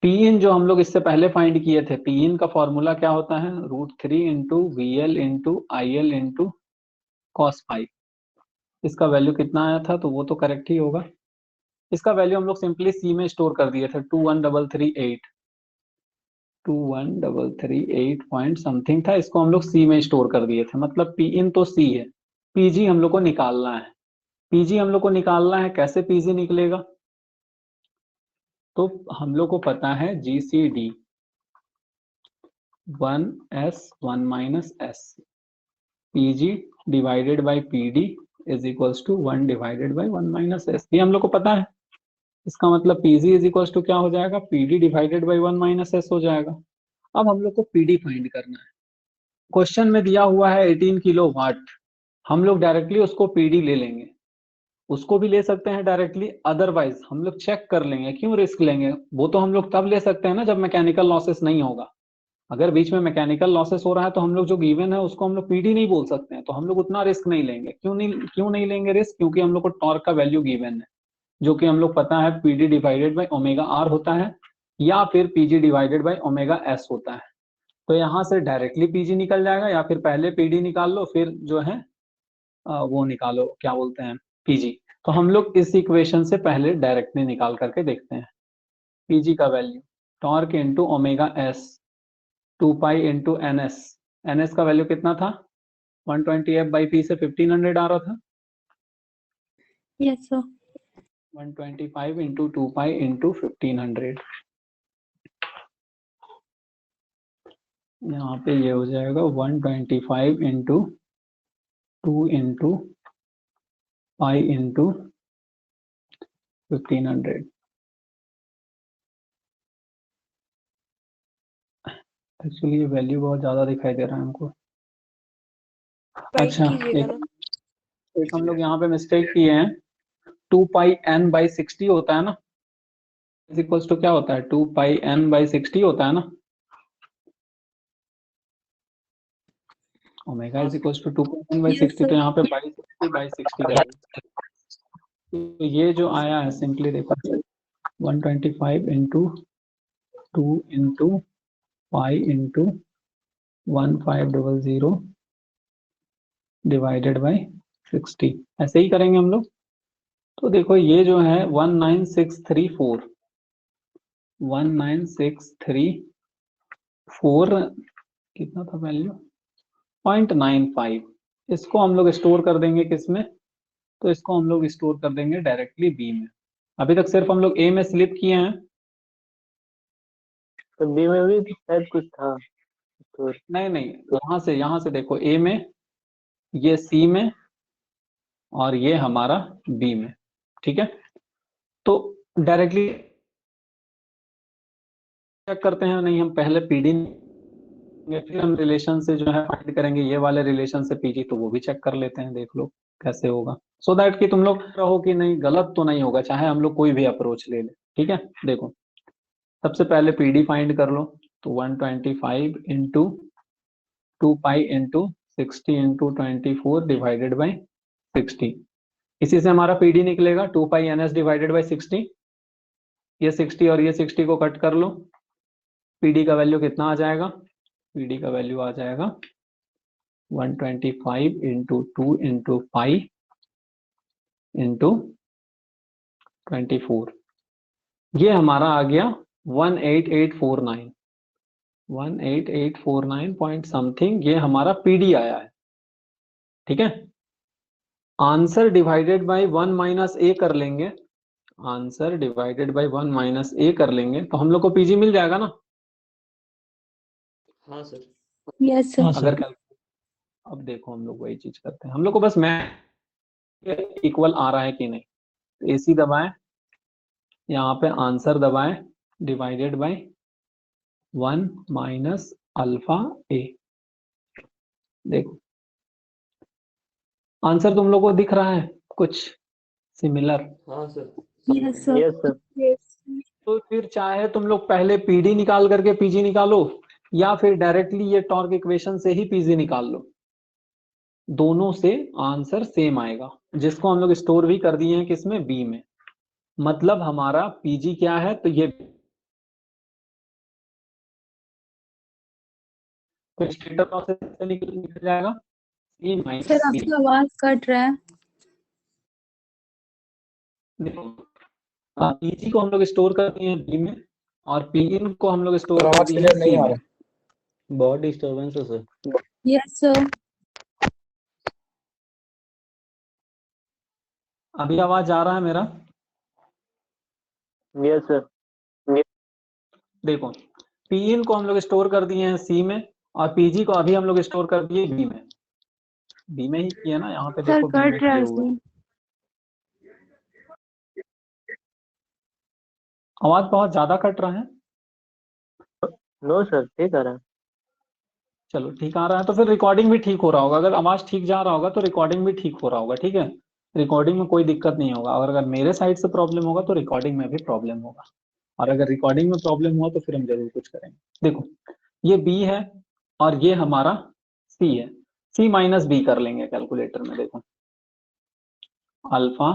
पी इन जो हम लोग इससे पहले फाइंड किए थे, पी इन का फॉर्मूला क्या होता है, √3 into VL into IL into cos five. इसका वैल्यू कितना आया था, तो वो तो करेक्ट ही होगा। इसका वैल्यू हम लोग सिंपली सी में स्टोर कर दिए थे, 21338। 21,338 पॉइंट समथिंग था, इसको हम लोग सी में स्टोर कर दिए थे, मतलब पी इन तो सी है, पीजी हम लोग को निकालना है। पीजी हम लोग को निकालना है, कैसे पीजी निकलेगा? तो हम लोग को पता है GCD 1s 1 minus S, PG divided by PD is equals to 1 divided by 1 minus S, ये हम लोग को पता है। इसका मतलब पीजी इज इक्वल्स टू क्या हो जाएगा? PD divided by 1 minus S हो जाएगा। अब हम लोग को पीडी फाइंड करना है। क्वेश्चन में दिया हुआ है 18 किलो वाट, हम लोग डायरेक्टली उसको पीडी ले लेंगे, उसको भी ले सकते हैं डायरेक्टली, अदरवाइज हम लोग चेक कर लेंगे। क्यों रिस्क लेंगे? वो तो हम लोग तब ले सकते हैं ना जब मैकेनिकल लॉसेस नहीं होगा। अगर बीच में मैकेनिकल लॉसेस हो रहा है तो हम लोग जो गिवन है उसको हम लोग पीडी नहीं बोल सकते हैं, तो हम लोग उतना रिस्क नहीं लेंगे। क्यों नहीं लेंगे रिस्क? क्योंकि हम लोग को टॉर्क का वैल्यू गिवन है, जो कि हम लोग पता है PD divided by omega R होता है, या फिर PG divided by omega S होता है। तो यहाँ से डायरेक्टली पीजी निकल जाएगा, या फिर पहले पीडी निकाल लो फिर जो है वो निकालो, क्या बोलते हैं, पीजी। तो हम लोग इस इक्वेशन से पहले डायरेक्टली निकाल करके देखते हैं। पीजी का value torque into omega S 2 pi into NS, NS का वैल्यू कितना था? 120 बाई पी से 1500 आ रहा था। Yes sir. 125 into 2 pi into 1500, यहाँ पे ये हो जाएगा 125 into 2 into pi into 1500। Actually ये वैल्यू बहुत ज्यादा दिखाई दे रहा है हमको। अच्छा, एक हम लोग यहाँ पे मिस्टेक किए हैं, 2 पाई एन बाई 60 होता है ना, इज इक्वल्स टू क्या होता है? 2 पाई एन बाई 60 होता है ना, omega is equals to 2 pi N by 60, तो यहाँ पे बाई 60 का है। तो ये जो आया है सिंपली देखो 125 into 2 into pi into 1500 divided by 60, ऐसे ही करेंगे हम लोग। तो देखो ये जो है 19634 कितना था वैल्यू? 0.95। इसको हम लोग स्टोर कर देंगे किस में? तो इसको हम लोग स्टोर कर देंगे डायरेक्टली बी में। अभी तक सिर्फ हम लोग ए में स्लिप किए हैं, तो बी में भी शायद कुछ था तो नहीं यहाँ से देखो, ए में, ये सी में, और ये हमारा बी में, ठीक है। तो डायरेक्टली चेक करते हैं, नहीं हम पहले पीडी फिर हम रिलेशन से जो है फाइंड करेंगे, ये वाले रिलेशन से पीजी, तो वो भी चेक कर लेते हैं, देख लो कैसे होगा, सो दैट कि तुम लोग रहो कि नहीं गलत तो नहीं होगा, चाहे हम लोग कोई भी अप्रोच ले ले, ठीक है। देखो सबसे पहले पीडी फाइंड कर लो, तो 125 into 2 pi into 60 into 24 divided by 60, इसी से हमारा पीडी निकलेगा 2 पाई एनएस डिवाइडेड बाई 60। ये 60 और ये 60 को कट कर लो, पीडी का वैल्यू कितना आ जाएगा? पीडी का वैल्यू आ जाएगा 125 इंटू 2 इंटू पाई इंटू 24, ये हमारा आ गया 18849 पॉइंट समथिंग, ये हमारा पीडी आया है, ठीक है। आंसर डिवाइडेड बाय 1 माइनस ए कर लेंगे, आंसर डिवाइडेड बाय 1 माइनस ए कर लेंगे तो हम लोग को पीजी मिल जाएगा ना? हाँ सर। Yes sir. अगर अब देखो हम लोग वही चीज करते हैं, हम लोग को बस मैथ इक्वल आ रहा है कि नहीं, तो एसी दबाएं, यहाँ पे आंसर दबाएं, डिवाइडेड बाय 1 माइनस अल्फा ए, देखो आंसर तुम लोग को दिख रहा है कुछ सिमिलर? हाँ sir. Yes sir. Yes sir. तो फिर चाहे तुम लोग पहले पीडी निकाल करके पीजी निकालो, या फिर डायरेक्टली ये टॉर्क इक्वेशन से ही पीजी निकाल लो, दोनों से आंसर सेम आएगा, जिसको हम लोग स्टोर भी कर दिए हैं किसमें? बी में। मतलब हमारा पीजी क्या है? तो ये स्टेटर प्रोसेस से निकल जाएगा सी माइनस सर बी। आपकी आवाज कट रहा है। देखो पीजी को हम लोग स्टोर कर दिए हैं बी में, और पी इन को हम लोग स्टोर सर कर आवाज दिए क्लियर हैं नहीं सी आ में। रहा, बहुत डिस्टरबेंस है सर। Yes, sir. अभी आवाज आ रहा है मेरा? Yes sir. देखो, पी इन को हम लोग स्टोर कर दिए हैं सी में, और पीजी को अभी हम लोग स्टोर कर दिए बी में। बी में ही किए ना, यहाँ पे सर देखो बी में कट रहा किए है हुए हैं। सर। आवाज बहुत ज्यादा कट रहा है। नो सर, ठीक आ रहा है। चलो ठीक आ रहा है तो फिर रिकॉर्डिंग भी ठीक हो रहा होगा। अगर आवाज ठीक जा रहा होगा तो रिकॉर्डिंग भी ठीक हो रहा होगा, ठीक है। रिकॉर्डिंग में कोई दिक्कत नहीं होगा, और अगर मेरे साइड से प्रॉब्लम होगा तो रिकॉर्डिंग में भी प्रॉब्लम होगा। और अगर रिकॉर्डिंग में प्रॉब्लम हुआ तो फिर हम जरूर कुछ करेंगे। देखो, ये बी है और ये हमारा सी है। सी माइनस बी कर लेंगे कैलकुलेटर में। देखो, alpha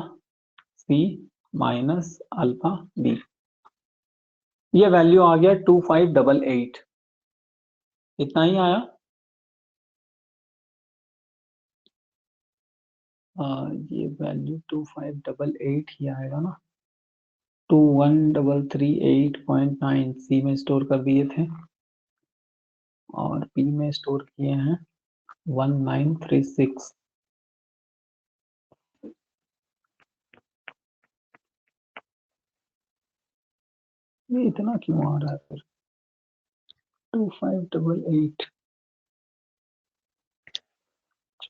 C minus alpha B, ये वैल्यू आ गया 2588। इतना ही आया। ये वैल्यू 2588 ही आएगा ना। 21338.9 सी में स्टोर कर दिए थे, और पी में स्टोर किए हैं 1936। ये इतना क्यों आ रहा है फिर? 2588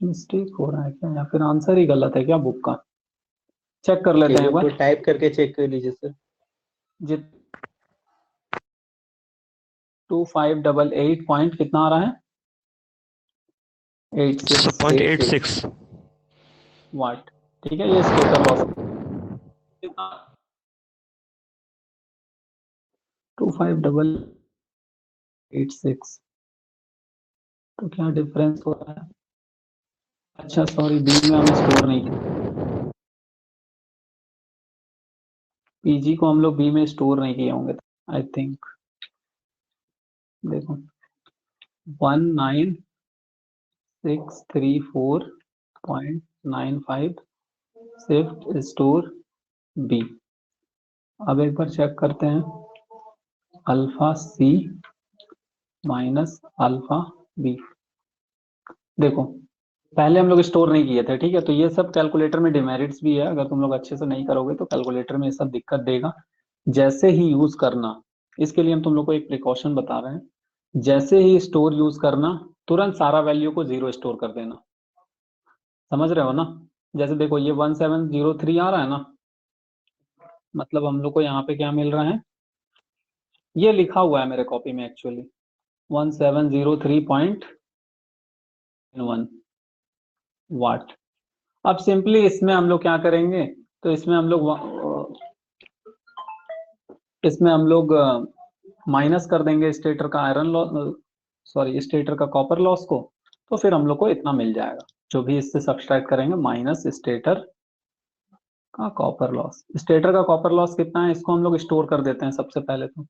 मिस्टेक हो रहा है क्या, या फिर आंसर ही गलत है क्या बुक का? चेक कर लेते हैं एक कीबोर्ड बार। पर टाइप करके चेक कर लीजिए सर। जित 2588 पॉइंट कितना आ रहा है? 86 0.86 वाट। ठीक है, ये स्टेटर लॉस 258886। तो क्या डिफरेंस हो रहा है? अच्छा सॉरी, बी में हम स्टोर नहीं किया, पीजी को हम लोग बी में स्टोर नहीं किए होंगे आई थिंक। देखो, 19634.95 शिफ्ट स्टोर बी। अब एक बार चेक करते हैं, alpha C minus alpha B. देखो, पहले हम लोग स्टोर नहीं किए थे, ठीक है। तो ये सब कैलकुलेटर में डिमेरिट्स भी है, अगर तुम लोग अच्छे से नहीं करोगे तो कैलकुलेटर में ये सब दिक्कत देगा। जैसे ही यूज करना, इसके लिए हम तुम लोग को एक प्रिकॉशन बता रहे हैं। जैसे ही स्टोर यूज करना, तुरंत सारा वैल्यू को 0 स्टोर कर देना। समझ रहे हो ना? जैसे देखो, ये 1703 आ रहा है ना, मतलब हम लोग को यहाँ पे क्या मिल रहा है, ये लिखा हुआ है मेरे कॉपी में एक्चुअली 1703.1 वाट। अब सिंपली इसमें हम लोग क्या करेंगे, तो इसमें हम लोग माइनस कर देंगे स्टेटर का आयरन लॉस, सॉरी स्टेटर का कॉपर लॉस को। तो फिर हम लोग को इतना मिल जाएगा, जो भी इससे सब्सट्रैक्ट करेंगे माइनस स्टेटर का कॉपर लॉस। स्टेटर का कॉपर लॉस कितना है, इसको हम लोग स्टोर कर देते हैं सबसे पहले। तो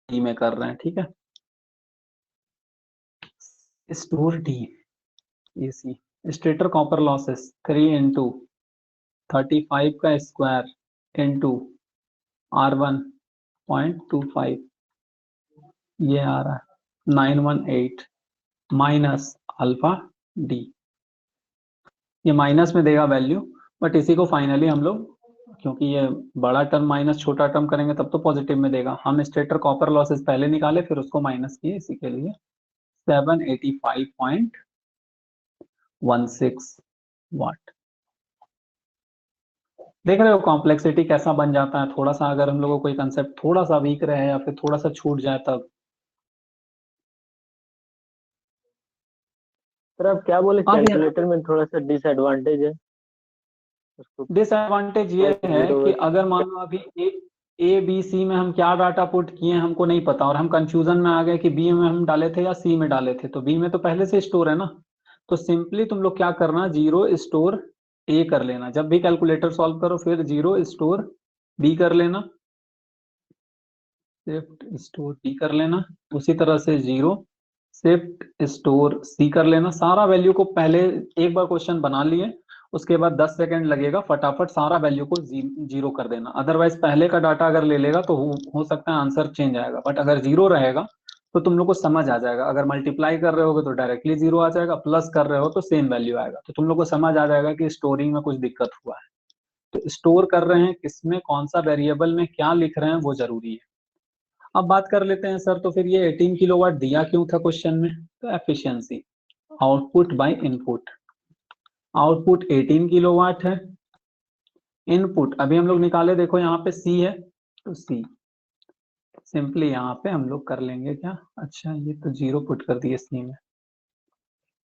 डी में कर रहे हैं, ठीक है। Store D AC, stator copper losses 3 into 35 का स्क्वायर इंटू R1.25, ये आ रहा है 918 माइनस अल्फा डी। ये माइनस में देगा वैल्यू, बट इसी को फाइनली हम लोग, क्योंकि ये बड़ा टर्म माइनस छोटा टर्म करेंगे तब तो पॉजिटिव में देगा। हम स्टेटर कॉपर लॉसेस पहले निकाले, फिर उसको माइनस किए, इसी के लिए 785.16 वाट। देख रहे हो कॉम्प्लेक्सिटी कैसा बन जाता है? थोड़ा सा अगर हम लोगों को कोई कंसेप्ट थोड़ा सा वीक रहे या फिर थोड़ा सा छूट जाए तब। सर आप क्या बोले, अब कैलकुलेटर में थोड़ा सा डिसएडवांटेज है उसको। डिसएडवांटेज ये है कि अगर मान लो अभी ए बी सी में हम क्या डाटा पुट किए हैं हमको नहीं पता, और हम कंफ्यूजन में आ गए कि बी में हम डाले थे या सी में डाले थे। तो बी में तो पहले से स्टोर है ना, तो सिंपली तुम लोग क्या करना, 0 स्टोर ए कर लेना। जब भी कैलकुलेटर सॉल्व करो फिर 0 स्टोर बी कर लेना, शिफ्ट स्टोर बी कर लेना। उसी तरह से 0 शिफ्ट स्टोर सी कर लेना। सारा वैल्यू को पहले एक बार क्वेश्चन बना लिए, उसके बाद 10 सेकंड लगेगा, फटाफट सारा वैल्यू को जीरो कर देना। अदरवाइज पहले का डाटा अगर ले लेगा तो हो सकता है आंसर चेंज आएगा, बट अगर जीरो रहेगा तो तुम लोग को समझ आ जाएगा। अगर मल्टीप्लाई कर रहे होगे तो डायरेक्टली जीरो आ जाएगा, प्लस कर रहे हो तो सेम वैल्यू आएगा, तो तुम लोग को समझ आ जाएगा कि स्टोरिंग में कुछ दिक्कत हुआ है। तो स्टोर कर रहे हैं किसमें, कौन सा वेरिएबल में क्या लिख रहे हैं वो जरूरी है। अब बात कर लेते हैं सर, तो फिर ये 18 किलोवाट दिया क्यों था क्वेश्चन में? तो efficiency, output by input. Output 18 kilowatt है, इनपुट अभी हम लोग निकाले, देखो यहाँ पे सी है तो सी सिंपली यहाँ पे हम लोग कर लेंगे क्या, अच्छा ये तो जीरो पुट कर दिए सी में,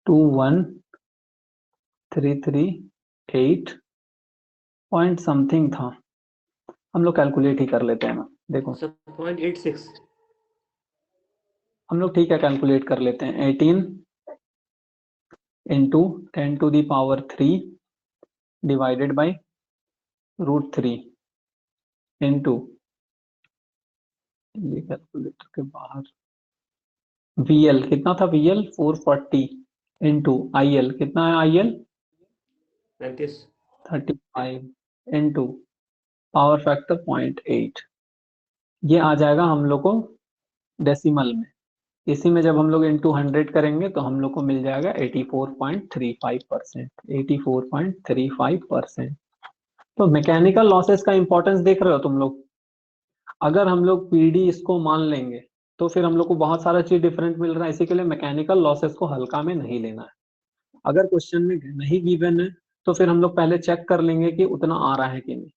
2133 पॉइंट समथिंग था, हम लोग कैलकुलेट ही कर लेते हैं ना। देखो सर 0.86 हम लोग ठीक है कैलकुलेट कर लेते हैं, 18 इंटू 10⁻³ डिवाइडेड बाई √3 इंटू, ये कैलकुलेटर के बाहर, VL कितना था, VL 440 इंटू IL कितना है, IL 35 इंटू पावर फैक्टर 0.8, ये आ जाएगा हम लोग को डेसिमल में। इसी में जब हम लोग इंटू 100 करेंगे तो हम लोग को मिल जाएगा 84.35%, 84.35%। तो मैकेनिकल लॉसेस का इंपॉर्टेंस देख रहे हो तुम लोग। अगर हम लोग PD इसको मान लेंगे तो फिर हम लोग को बहुत सारा चीज डिफरेंट मिल रहा है, इसी के लिए मैकेनिकल लॉसेस को हल्का में नहीं लेना है। अगर क्वेश्चन में नहीं गिवन है तो फिर हम लोग पहले चेक कर लेंगे कि उतना आ रहा है कि नहीं,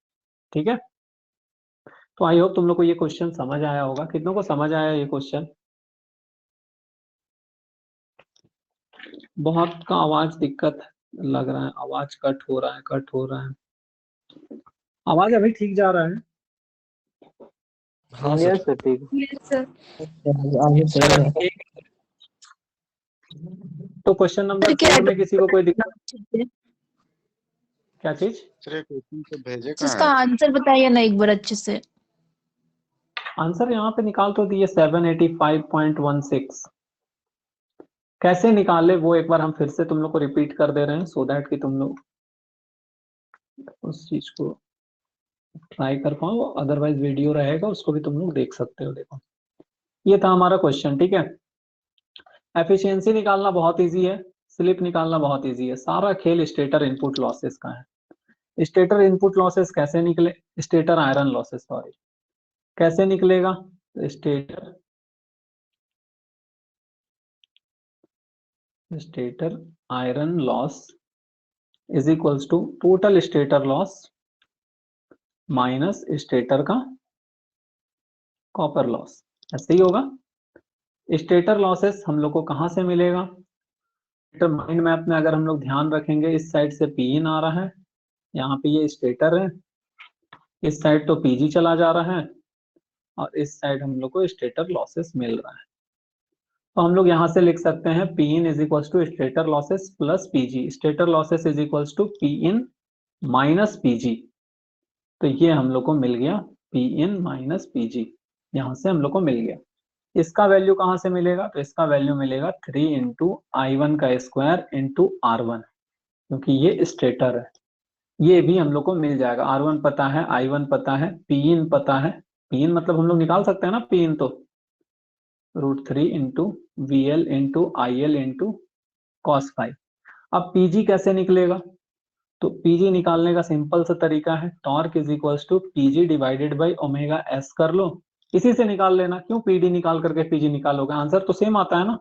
ठीक है। तो आई होप तुम लोग को ये क्वेश्चन समझ आया होगा। कितनों को समझ आया ये क्वेश्चन? बहुत का आवाज दिक्कत लग रहा है, आवाज कट हो रहा है, कट हो रहा है। आवाज अभी ठीक जा रहा है? हाँ यस सर सर ठीक Yes, sir. तो क्वेश्चन नंबर क्या 4 में किसी को कोई दिक्कत, है? क्या चीज? सर ये क्वेश्चन तो भेजे इसका कहाँ है? आंसर बताइए ना एक बार अच्छे से। आंसर यहाँ पे निकाल तो दिए 785.16, कैसे निकाले वो एक बार हम फिर से तुम लोग को रिपीट कर दे रहे हैं, सो दैट कि तुम लोग उस चीज को ट्राई कर पाओ। अदरवाइज वीडियो रहेगा उसको भी तुम लोग देख सकते हो। देखो ये था हमारा क्वेश्चन, ठीक है। एफिशिएंसी निकालना बहुत इजी है, स्लिप निकालना बहुत इजी है, सारा खेल स्टेटर इनपुट लॉसेस का है। स्टेटर इनपुट लॉसेस कैसे निकले, स्टेटर आयरन लॉसेस सॉरी, कैसे निकलेगा? Stator iron loss is equals to total stator loss minus stator का कॉपर लॉस, ऐसे ही होगा। स्टेटर लॉसेस हम लोग को कहां से मिलेगा? माइंड मैप में अगर हम लोग ध्यान रखेंगे, इस साइड से पी इन आ रहा है, यहाँ पे ये स्टेटर है, इस साइड तो पीजी चला जा रहा है, और इस साइड हम लोग को स्टेटर लॉसेस मिल रहा है। तो हम लोग यहाँ से लिख सकते हैं P in is equals to stator losses plus PG, stator losses is equals to P in minus PG. तो ये हम लोग को मिल गया पी इन माइनस पीजी, यहाँ से हम लोग को मिल गया। इसका वैल्यू कहाँ से मिलेगा? तो इसका वैल्यू मिलेगा 3 इंटू I1 का स्क्वायर इंटू R1, क्योंकि ये स्टेटर है। ये भी हम लोग को मिल जाएगा, R1 पता है, I1 पता है, पी इन पता है। पी इन मतलब हम लोग निकाल सकते हैं ना, पी इन तो √3 into VL into IL into cos five. अब पीजी कैसे निकलेगा? तो पीजी निकालने का सिंपल सा तरीका है, torque is equals to PG divided by omega S कर लो, इसी से निकाल लेना। क्यों पीडी निकाल करके पीजी निकालोगे, आंसर तो सेम आता है ना।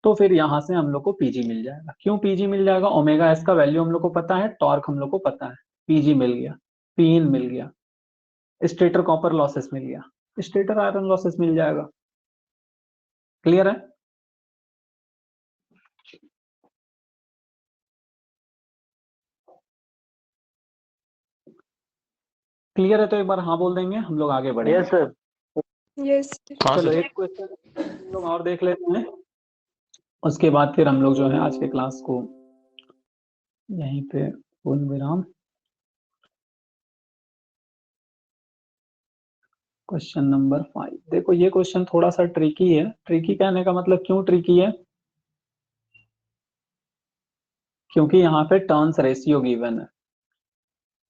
तो फिर यहां से हम लोग को पीजी मिल जाएगा। क्यों पीजी मिल जाएगा? ओमेगा एस का वैल्यू हम लोग को पता है, टॉर्क हम लोग को पता है, पीजी मिल गया, पी इन मिल गया, स्टेटर कॉपर लॉसेस मिल गया, स्टेटर आयरन लॉसेस मिल जाएगा। क्लियर है? क्लियर है तो एक बार हाँ बोल देंगे, हम लोग आगे बढ़ेंगे। Yes sir Yes, sir. हाँ चलो सर एक क्वेश्चन हम लोग और देख लेते हैं, उसके बाद फिर हम लोग जो है आज के क्लास को यहीं पे पूर्ण विराम। क्वेश्चन नंबर 5, देखो ये क्वेश्चन थोड़ा सा ट्रिकी है। ट्रिकी कहने का मतलब क्यों ट्रिकी है? क्योंकि यहाँ पे टर्न्स रेशियो गिवन है।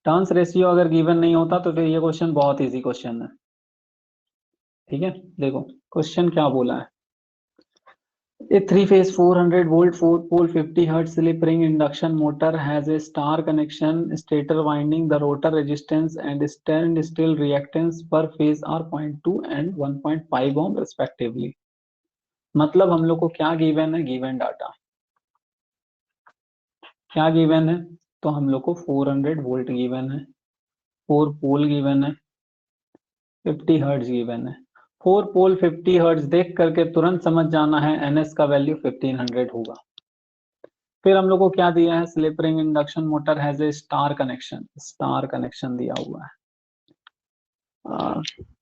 टर्न्स रेशियो अगर गिवन नहीं होता तो फिर ये क्वेश्चन बहुत इजी क्वेश्चन है। ठीक है, देखो क्वेश्चन क्या बोला है। A three-phase 400 volt four-pole 50 hertz slip ring induction motor has a star connection, stator winding, the rotor resistance and standstill reactance per phase are 0.2 and 1.5 ohm respectively। मतलब हम लोग को क्या गिवन है, गिवन डाटा क्या गिवन है, तो हम लोग को 400 वोल्ट गिवन है, 4 पोल गिवन है, 50 हर्ट्ज गिवन है। 4 पोल 50 हर्ट्ज देख करके तुरंत समझ जाना है एनएस का वैल्यू 1500 होगा। फिर हम लोग को क्या दिया है, slip ring induction motor has a star connection दिया हुआ है।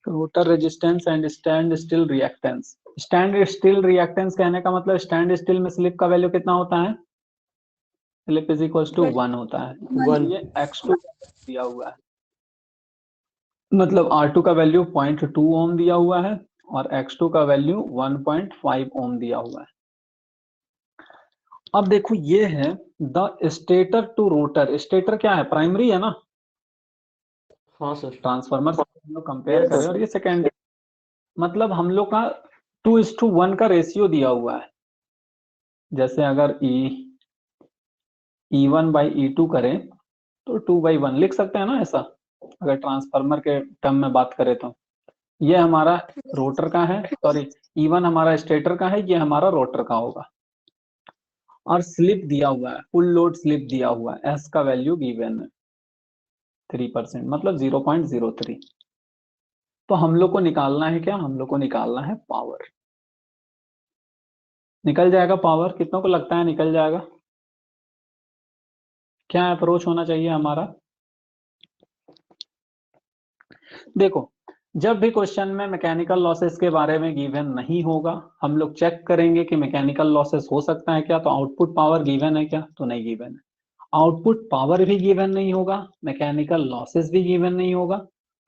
Rotor resistance and stand still reactance. Stand still reactance कहने का मतलब स्टैंड स्टिल में स्लिप का वैल्यू कितना होता है, स्लिप इज इक्वल टू 1 होता है। 1 ये x2 दिया हुआ है, मतलब R2 का वैल्यू 0.2 ओम दिया हुआ है और x2 का वैल्यू 1.5 ओम दिया हुआ है। अब देखो ये है the stator to rotor. Stator क्या है, प्राइमरी है ना, हाँ सर। ट्रांसफार्मर से हम लोग कंपेयर करें और ये सेकेंडरी, मतलब हम लोग का 2:1 का रेशियो दिया हुआ है। जैसे अगर E1/E2 करें तो 2/1 लिख सकते हैं ना ऐसा, अगर ट्रांसफार्मर के टर्म में बात करें तो। ये हमारा रोटर का है, सॉरी E1 हमारा स्टेटर का है, ये हमारा रोटर का होगा। और स्लिप दिया हुआ है, फुल लोड स्लिप दिया हुआ है, एस का वैल्यू गिवन है 3%, मतलब 0.03। तो हम लोग को निकालना है क्या, हम लोग को निकालना है पावर। निकल जाएगा पावर, कितनों को लगता है निकल जाएगा, क्या अप्रोच होना चाहिए हमारा। देखो जब भी क्वेश्चन में मैकेनिकल लॉसेस के बारे में गिवन नहीं होगा, हम लोग चेक करेंगे कि मैकेनिकल लॉसेस हो सकता है क्या, तो आउटपुट पावर गिवन है क्या, तो नहीं गिवन है। आउटपुट पावर भी गिवन नहीं होगा, मैकेनिकल लॉसेस भी गिवन नहीं होगा,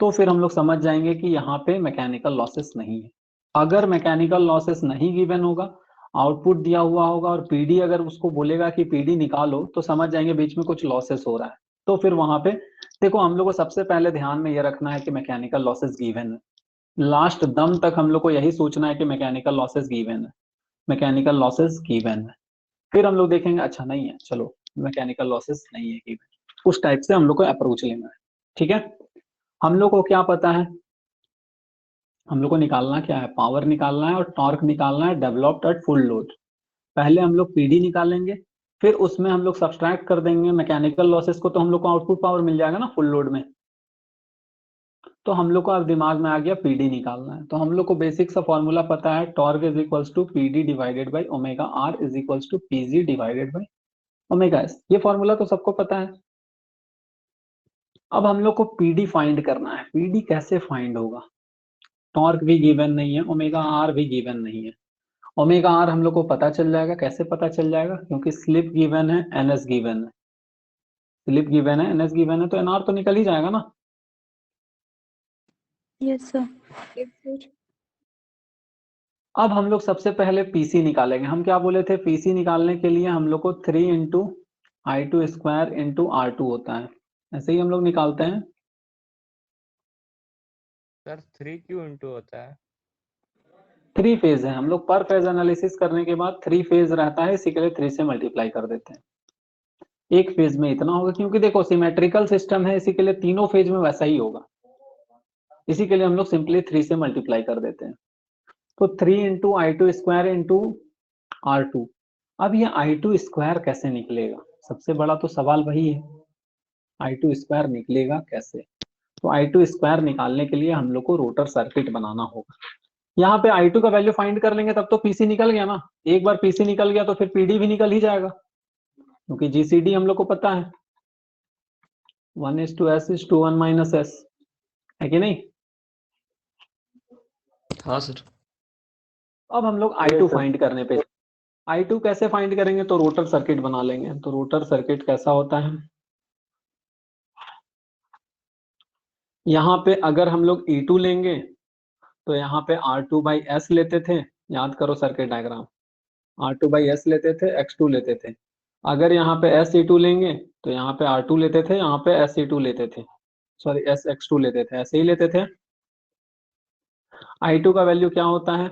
तो फिर हम लोग समझ जाएंगे कि यहाँ पे मैकेनिकल लॉसेस नहीं है। अगर मैकेनिकल लॉसेस नहीं गिवन होगा, आउटपुट दिया हुआ होगा और पीडी अगर उसको बोलेगा कि पीडी निकालो, तो समझ जाएंगे बीच में कुछ लॉसेस हो रहा है। तो फिर वहां पे देखो हम लोग को सबसे पहले ध्यान में ये रखना है कि मैकेनिकल लॉसेस गिवन है। लास्ट दम तक हम लोग को यही सोचना है कि मैकेनिकल लॉसेस गिवन है, मैकेनिकल लॉसेस गिवन है। फिर हम लोग देखेंगे अच्छा नहीं है, चलो मैकेनिकल लॉसेस नहीं है गिवन, उस टाइप से हम लोग को अप्रोच लेना है। ठीक है, हम लोग को क्या पता है, हम लोग को निकालना क्या है, पावर निकालना है और टॉर्क निकालना है डेवलप्ड एट फुल लोड। पहले हम लोग पीडी निकालेंगे, फिर उसमें हम लोग सब्सट्रैक्ट कर देंगे मैकेनिकल लॉसेस को, तो हम लोग को आउटपुट पावर मिल जाएगा ना फुल लोड में। तो हम लोग को अब दिमाग में आ गया पीडी निकालना है, तो हम लोग को बेसिक सा फॉर्मूला पता है, torque is equals to PD divided by omega R is equals to PG divided by omega S. ये फॉर्मूला तो सबको पता है। अब हम लोग को पीडी फाइंड करना है। पीडी कैसे फाइंड होगा, टॉर्क भी गिवन नहीं है, ओमेगा आर भी गिवन नहीं है। ओमेगा आर हम लोग को पता चल जाएगा, कैसे पता चल जाएगा, क्योंकि स्लिप गिवन है, एनएस गिवन है, स्लिप गिवन है, एनएस गिवन है, तो एनआर तो निकल ही जाएगा ना। Yes, sir. अब हम लोग सबसे पहले पीसी निकालेंगे। हम क्या बोले थे, पीसी निकालने के लिए हम लोग को 3 into I2 square into R2 होता है, ऐसे ही हम लोग निकालते हैं। सर 3 क्यों इंटू होता है, 3 फेज है, हम लोग पर फेज एनालिसिस करने के बाद 3 फेज रहता है, इसी के लिए 3 से मल्टीप्लाई कर देते हैं। एक फेज में इतना होगा, क्योंकि देखो सिमेट्रिकल सिस्टम है, इसी के लिए तीनों फेज में वैसा ही होगा, इसी के लिए हम लोग सिंपली 3 से मल्टीप्लाई कर देते हैं। तो 3 into I2 square into R2। अब ये I2 स्क्वायर कैसे निकलेगा, सबसे बड़ा तो सवाल वही है, I2 स्क्वायर निकलेगा कैसे। तो I2 स्क्वायर निकालने के लिए हम लोग को रोटर सर्किट बनाना होगा। यहाँ पे I2 का वैल्यू फाइंड कर लेंगे तब तो पीसी निकल गया ना। एक बार पीसी निकल गया तो फिर पीडी भी निकल ही जाएगा, क्योंकि जीसीडी हम लोग को पता है 1:s 1 - s है कि नहीं। हाँ सर। अब हम लोग I2 फाइंड करने पे, I2 कैसे फाइंड करेंगे, तो रोटर सर्किट बना लेंगे। तो रोटर सर्किट कैसा होता है, यहाँ पे अगर हम लोग E2 लेंगे तो यहाँ पे R2/s लेते थे, याद करो सर्किट डायग्राम, R2/s लेते थे, X2 लेते थे। अगर यहाँ पे SE2 लेंगे तो यहाँ पे R2 लेते थे, यहाँ पे SE2 लेते थे, सॉरी SX2 लेते थे, ऐसे ही लेते थे। I2 का वैल्यू क्या होता है?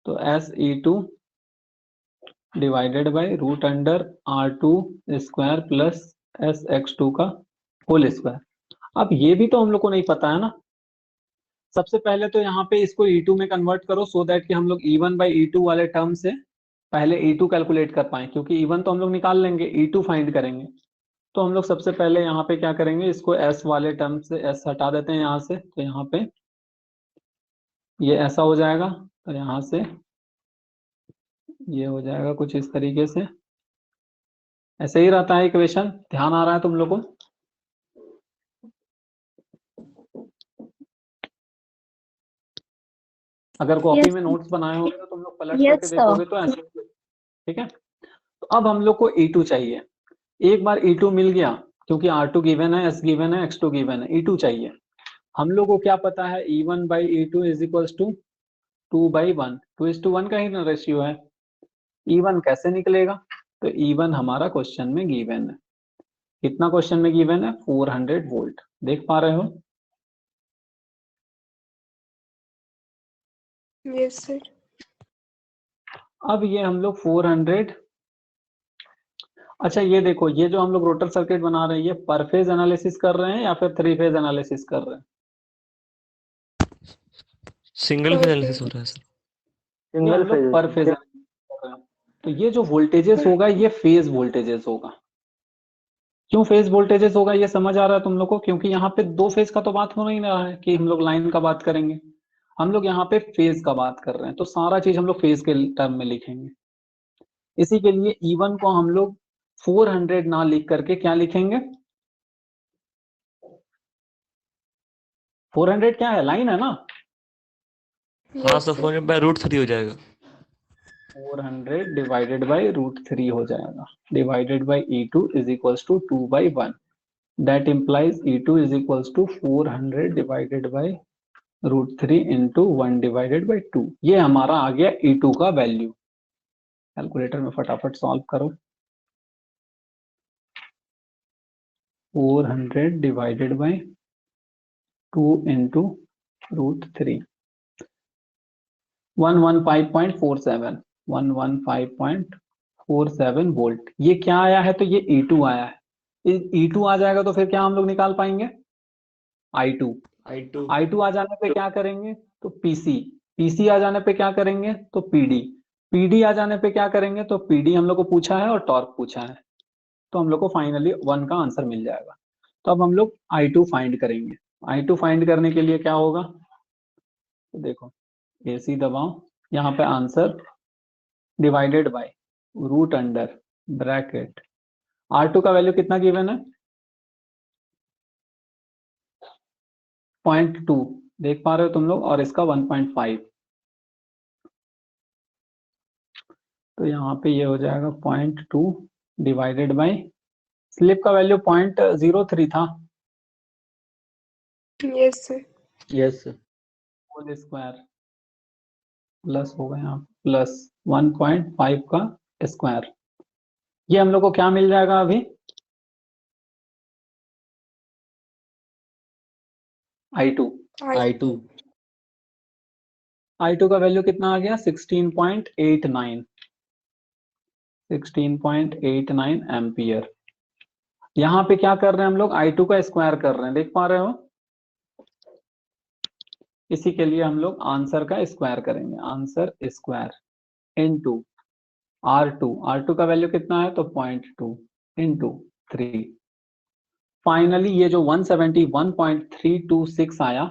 तो SE2 divided by root under R2 square plus SX2 का होल स्क्वायर। अब ये भी तो हम लोग को नहीं पता है ना। सबसे पहले तो यहाँ पे इसको E2 में कन्वर्ट करो सो दैट कि हम लोग E1 बाई E2 वाले टर्म से पहले E2 कैलकुलेट कर पाए, क्योंकि E1 तो हम लोग निकाल लेंगे, E2 फाइंड करेंगे। तो हम लोग सबसे पहले यहाँ पे क्या करेंगे, इसको S वाले टर्म से S हटा देते हैं यहाँ से, तो यहाँ पे ये ऐसा हो जाएगा, तो यहाँ से ये हो जाएगा कुछ इस तरीके से। ऐसे ही रहता है इक्वेशन, ध्यान आ रहा है तुम लोग को? अगर कॉपी Yes, में नोट्स बनाए होंगे तो तुम लोग पलट करके yes, sir. देखोगे तो ऐसे, ठीक है। तो अब हम लोग को E2 चाहिए। एक बार E2 मिल गया, क्योंकि R2 गिवन है, S गिवन है, X2 गिवन है, E2 चाहिए। हम लोग को क्या पता है, E1 by E2 is equals to 2/1, 2:1 का ही ना रेशियो है। E1 कैसे निकलेगा? तो E1 हमारा क्वेश्चन में गिवन है। कितना क्वेश्चन में गिवन है? 400 वोल्ट। देख पा रहे हो? Yes, sir. अब ये हम लोग 400, अच्छा ये देखो, ये जो हम लोग रोटर सर्किट बना रहे हैं, ये पर फेज एनालिसिस कर रहे हैं या फिर 3 फेज एनालिसिस कर रहे हैं? सिंगल फेज एनालिसिस हो रहा है सर। ये सिंगल हम लोग फेज पर फेज एनालिसिस कर रहे हैं। तो ये जो वोल्टेजेस होगा ये फेज वोल्टेजेस होगा। क्यों फेज वोल्टेजेस होगा ये समझ आ रहा है तुम लोग को? क्योंकि यहाँ पे दो फेज का तो बात हो नहीं रहा है कि हम लोग लाइन का बात करेंगे, हम लोग यहाँ पे फेज का बात कर रहे हैं, तो सारा चीज हम लोग फेज के टर्म में लिखेंगे। इसी के लिए E1 को हम लोग 400 ना लिख करके क्या लिखेंगे? 400 क्या है? लाइन है ना। हाँ सर, 400/√3 हो जाएगा। 400 डिवाइडेड बाई √3 हो जाएगा, divided by E2 is equals to 2/1। That implies E2 is equals to 400 divided by √3 into 1 divided by 2। ये हमारा आ गया E2 का वैल्यू। कैलकुलेटर में फटाफट सॉल्व करो। 400 डिवाइडेड बाई 2 इंटू √3, 115.47, 115.47 वोल्ट। ये क्या आया है? तो ये E2 आया है। E2 आ जाएगा तो फिर क्या हम लोग निकाल पाएंगे? I2। I2 I2 आ जाने पे क्या करेंगे? तो PC। PC आ जाने पे क्या करेंगे? तो PD। PD आ जाने पे क्या करेंगे? तो PD हम लोग को पूछा है और टॉर्क पूछा है, तो हम लोग को फाइनली 1 का आंसर मिल जाएगा। तो अब हम लोग I2 फाइंड करेंगे। I2 फाइंड करने के लिए क्या होगा? तो देखो, AC दबाओ, यहाँ पे answer divided by root under bracket R2 का वैल्यू कितना गिवन है? 0.2, देख पा रहे हो तुम लोग, और इसका 1.5, तो यहाँ पे ये हो जाएगा 0.2 डिवाइडेड बाय, स्लिप का वैल्यू 0.03 था, Yes, sir. Yes sir. Whole square plus होगा यहाँ प्लस 1.5 का स्क्वायर। ये हम लोग को क्या मिल जाएगा अभी? I2। I2 I2 का वैल्यू कितना आ गया? 16.89, 16.89 एम्पियर। यहाँ पे क्या कर रहे हैं हम लोग? I2 का स्क्वायर कर रहे हैं, देख पा रहे हो? इसी के लिए हम लोग आंसर का स्क्वायर करेंगे, आंसर स्क्वायर इनटू R2 का वैल्यू कितना है? तो 0.2 इंटू 3। फाइनली ये जो 171.326 आया,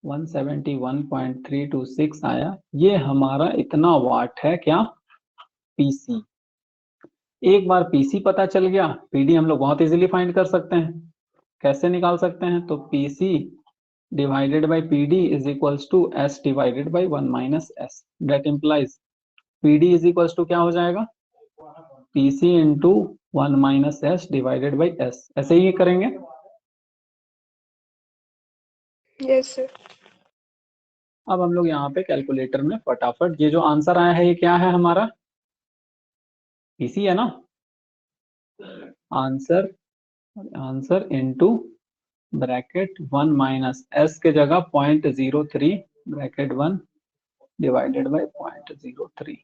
171.326 आया, ये हमारा इतना वाट है क्या? PC। एक बार PC पता चल गया, PD हम लोग बहुत इजीली फाइंड कर सकते हैं। कैसे निकाल सकते हैं? तो PC divided by PD is equals to S divided by 1 minus S। That implies PD is equals to क्या हो जाएगा? PC into 1 minus S divided by S। ऐसे ही करेंगे। Yes, sir. अब हम लोग यहाँ पे कैलकुलेटर में फटाफट, ये जो आंसर आया है ये क्या है हमारा? इसी है ना answer into bracket 1 minus S के जगह 0.03 ब्रैकेट 1 डिवाइडेड बाय 0.03।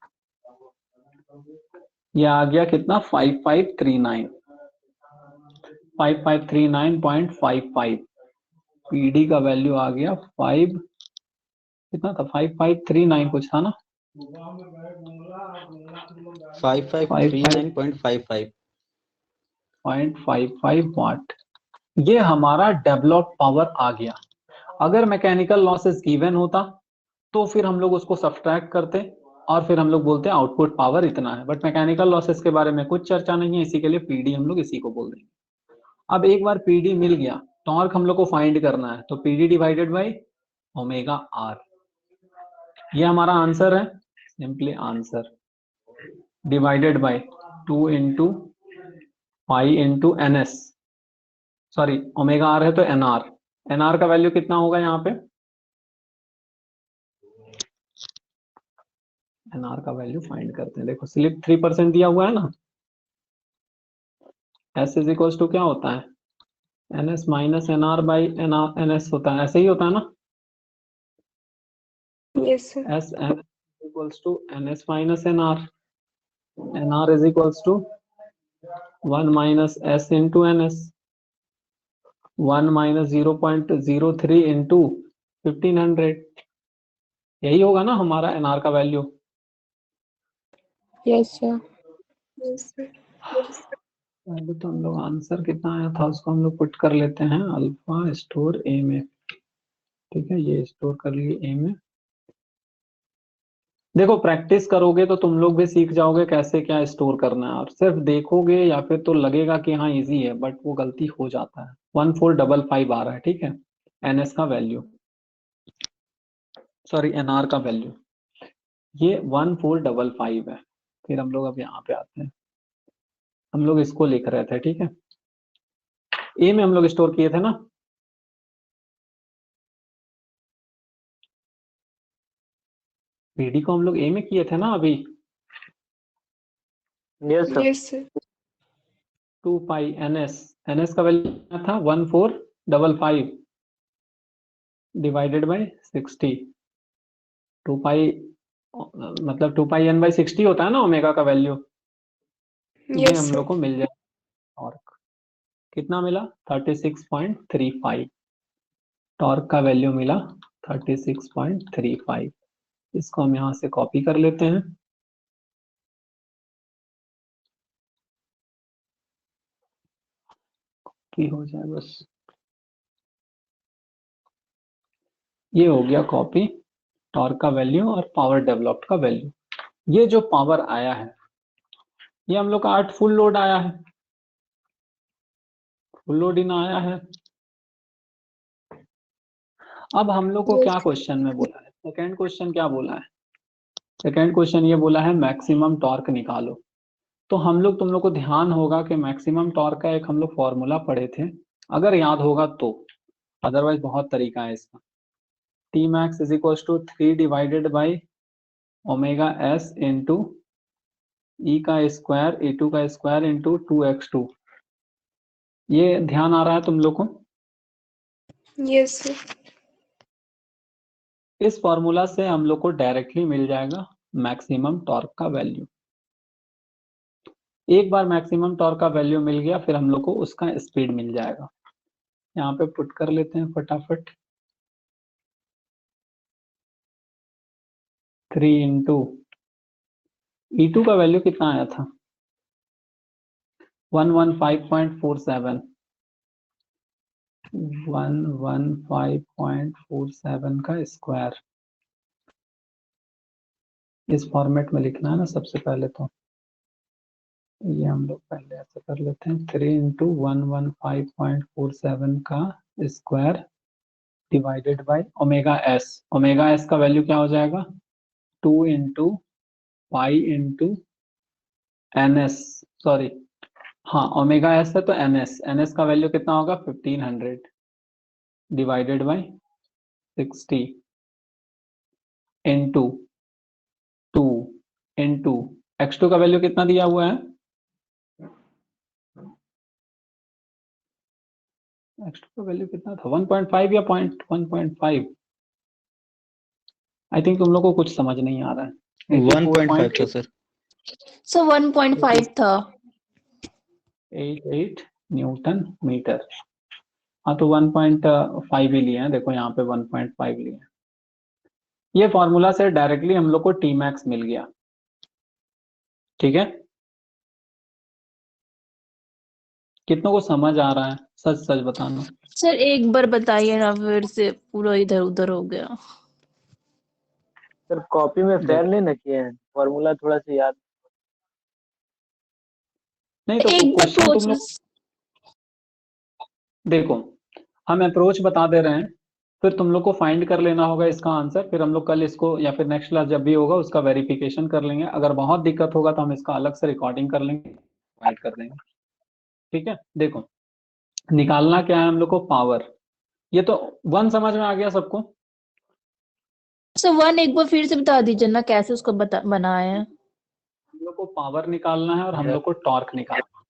ये आ गया कितना 5539.55। पीडी का वैल्यू आ गया 5 कितना था 5539 कुछ था ना 5539.55 0.55 वाट। ये हमारा डेवलप पावर आ गया। अगर मैकेनिकल लॉसेस गिवन होता तो फिर हम लोग उसको सब्ट्रैक्ट करते और फिर हम लोग बोलते हैं आउटपुट पावर इतना है, बट मैकेनिकल लॉसेस के बारे में कुछ चर्चा नहीं है, इसी के लिए पीडी हम लोग इसी को बोल देंगे। अब एक बार पीडी मिल गया, टॉर्क हम लोग को फाइंड करना है, तो PD divided by omega R, ये हमारा आंसर है। Simply answer divided by 2 into pi into NS, sorry omega R है तो एनआर, एनआर का वैल्यू कितना होगा यहाँ पे, एनआर का वैल्यू फाइंड करते हैं। देखो स्लिप 3% दिया हुआ है ना, एस इज इक्वल्स टू क्या होता है NS minus NR by NR NS होता है, ऐसे ही होता है ना, Yes, sir. S N equals to NS minus NR, NR is equals to 1 minus S into NS, 1 minus 0.03 into 1500, यही होगा ना हमारा एनआर का value. Yes, sir. Yes, sir. पहले तो हम लोग आंसर कितना आया था उसको हम लोग पुट कर लेते हैं, अल्फा स्टोर ए में, ठीक है, ये स्टोर कर लिए ए में। देखो प्रैक्टिस करोगे तो तुम लोग भी सीख जाओगे कैसे क्या स्टोर करना है, और सिर्फ देखोगे या फिर तो लगेगा कि हाँ इजी है, बट वो गलती हो जाता है। 1455 आ रहा है, ठीक है, एनएस का वैल्यू, सॉरी एनआर का वैल्यू, ये 1455 है। फिर हम लोग अब यहाँ पे आते हैं, हम लोग इसको लिख रहे थे, ठीक है, ए में हम लोग स्टोर किए थे ना, पीडी को हम लोग ए में किए थे ना अभी, Yes, sir. Yes, sir. 2 पाई एनएस, एनएस का वैल्यू क्या था 1455 डिवाइडेड बाय 60, 2 पाई मतलब 2 पाई एन बाई 60 होता है ना ओमेगा का वैल्यू, ये Yes, हम sir. लोग को मिल जाए। टॉर्क कितना मिला 36.35, टॉर्क का वैल्यू मिला 36.35। इसको हम यहाँ से कॉपी कर लेते हैं, कॉपी हो जाए बस, ये हो गया कॉपी, टॉर्क का वैल्यू और पावर डेवलप्ड का वैल्यू। ये जो पावर आया है ये हम लोग का 8 फुल लोड आया है, फुल लोड इन आया है। अब हम लोग को Yes. क्या क्वेश्चन में बोला है, सेकंड क्वेश्चन क्या बोला है, सेकंड क्वेश्चन ये बोला है मैक्सिमम टॉर्क निकालो। तो हम लोग तुम लोग को ध्यान होगा कि मैक्सिमम टॉर्क का एक हम लोग फॉर्मूला पढ़े थे, अगर याद होगा तो, अदरवाइज बहुत तरीका है इसका। T max is equal to 3 divided by omega S into E का स्क्वायर ए टू का स्क्वायर इंटू 2x2, ये ध्यान आ रहा है तुम लोग को। Yes, sir. इस फॉर्मूला से हम लोग को डायरेक्टली मिल जाएगा मैक्सिमम टॉर्क का वैल्यू। एक बार मैक्सिमम टॉर्क का वैल्यू मिल गया फिर हम लोग को उसका स्पीड मिल जाएगा। यहाँ पे पुट कर लेते हैं फटाफट, 3 इंटू E2 का वैल्यू कितना आया था 115.47, 115.47 का स्क्वायर, इस फॉर्मेट में लिखना है ना सबसे पहले, तो ये हम लोग पहले ऐसे कर लेते हैं, 3 इंटू 115.47 का square divided by omega S, omega S का वैल्यू क्या हो जाएगा 2 into pi into N S, sorry हाँ ओमेगा एस है तो एन एस, एन एस का वैल्यू कितना होगा 1500 divided by 60 into 2 into x2 का वैल्यू कितना दिया हुआ है? x2 का वैल्यू कितना था? 1.5 या 1.5? आई थिंक तुम लोग को कुछ समझ नहीं आ रहा है। 1.5 था सर। सर 1.5 था। 88 न्यूटन मीटर। हाँ तो 1.5 ही लिए हैं, देखो यहाँ पे 1.5 लिए हैं। ये फॉर्मूला से डायरेक्टली हम लोग को टी मैक्स मिल गया, ठीक है। कितनों को समझ आ रहा है? सच सच बताना। सर एक बार बताइए ना, फिर से पूरा इधर उधर हो गया। सर कॉपी में फेयर देखो। नहीं ना किए हैं, फॉर्मूला थोड़ा सा याद। नहीं तो एक बार क्वेश्चन तुम लोग प्रोसेस। देखो, हम अप्रोच बता दे रहे हैं, फिर तुम लोग को फाइंड कर लेना होगा इसका आंसर। फिर हम लोग कल इसको या फिर नेक्स्ट क्लास जब भी होगा उसका वेरिफिकेशन कर लेंगे। अगर बहुत दिक्कत होगा तो हम इसका अलग से रिकॉर्डिंग कर लेंगे, फाइंड कर लेंगे, ठीक है। देखो निकालना क्या है हम लोग को? पावर। ये तो वन समझ में आ गया सबको? सर 1 एक बार फिर से बता दीजिए ना, कैसे उसको बनाया है। हम लोग को पावर निकालना है और हम लोग को टॉर्क निकालना है।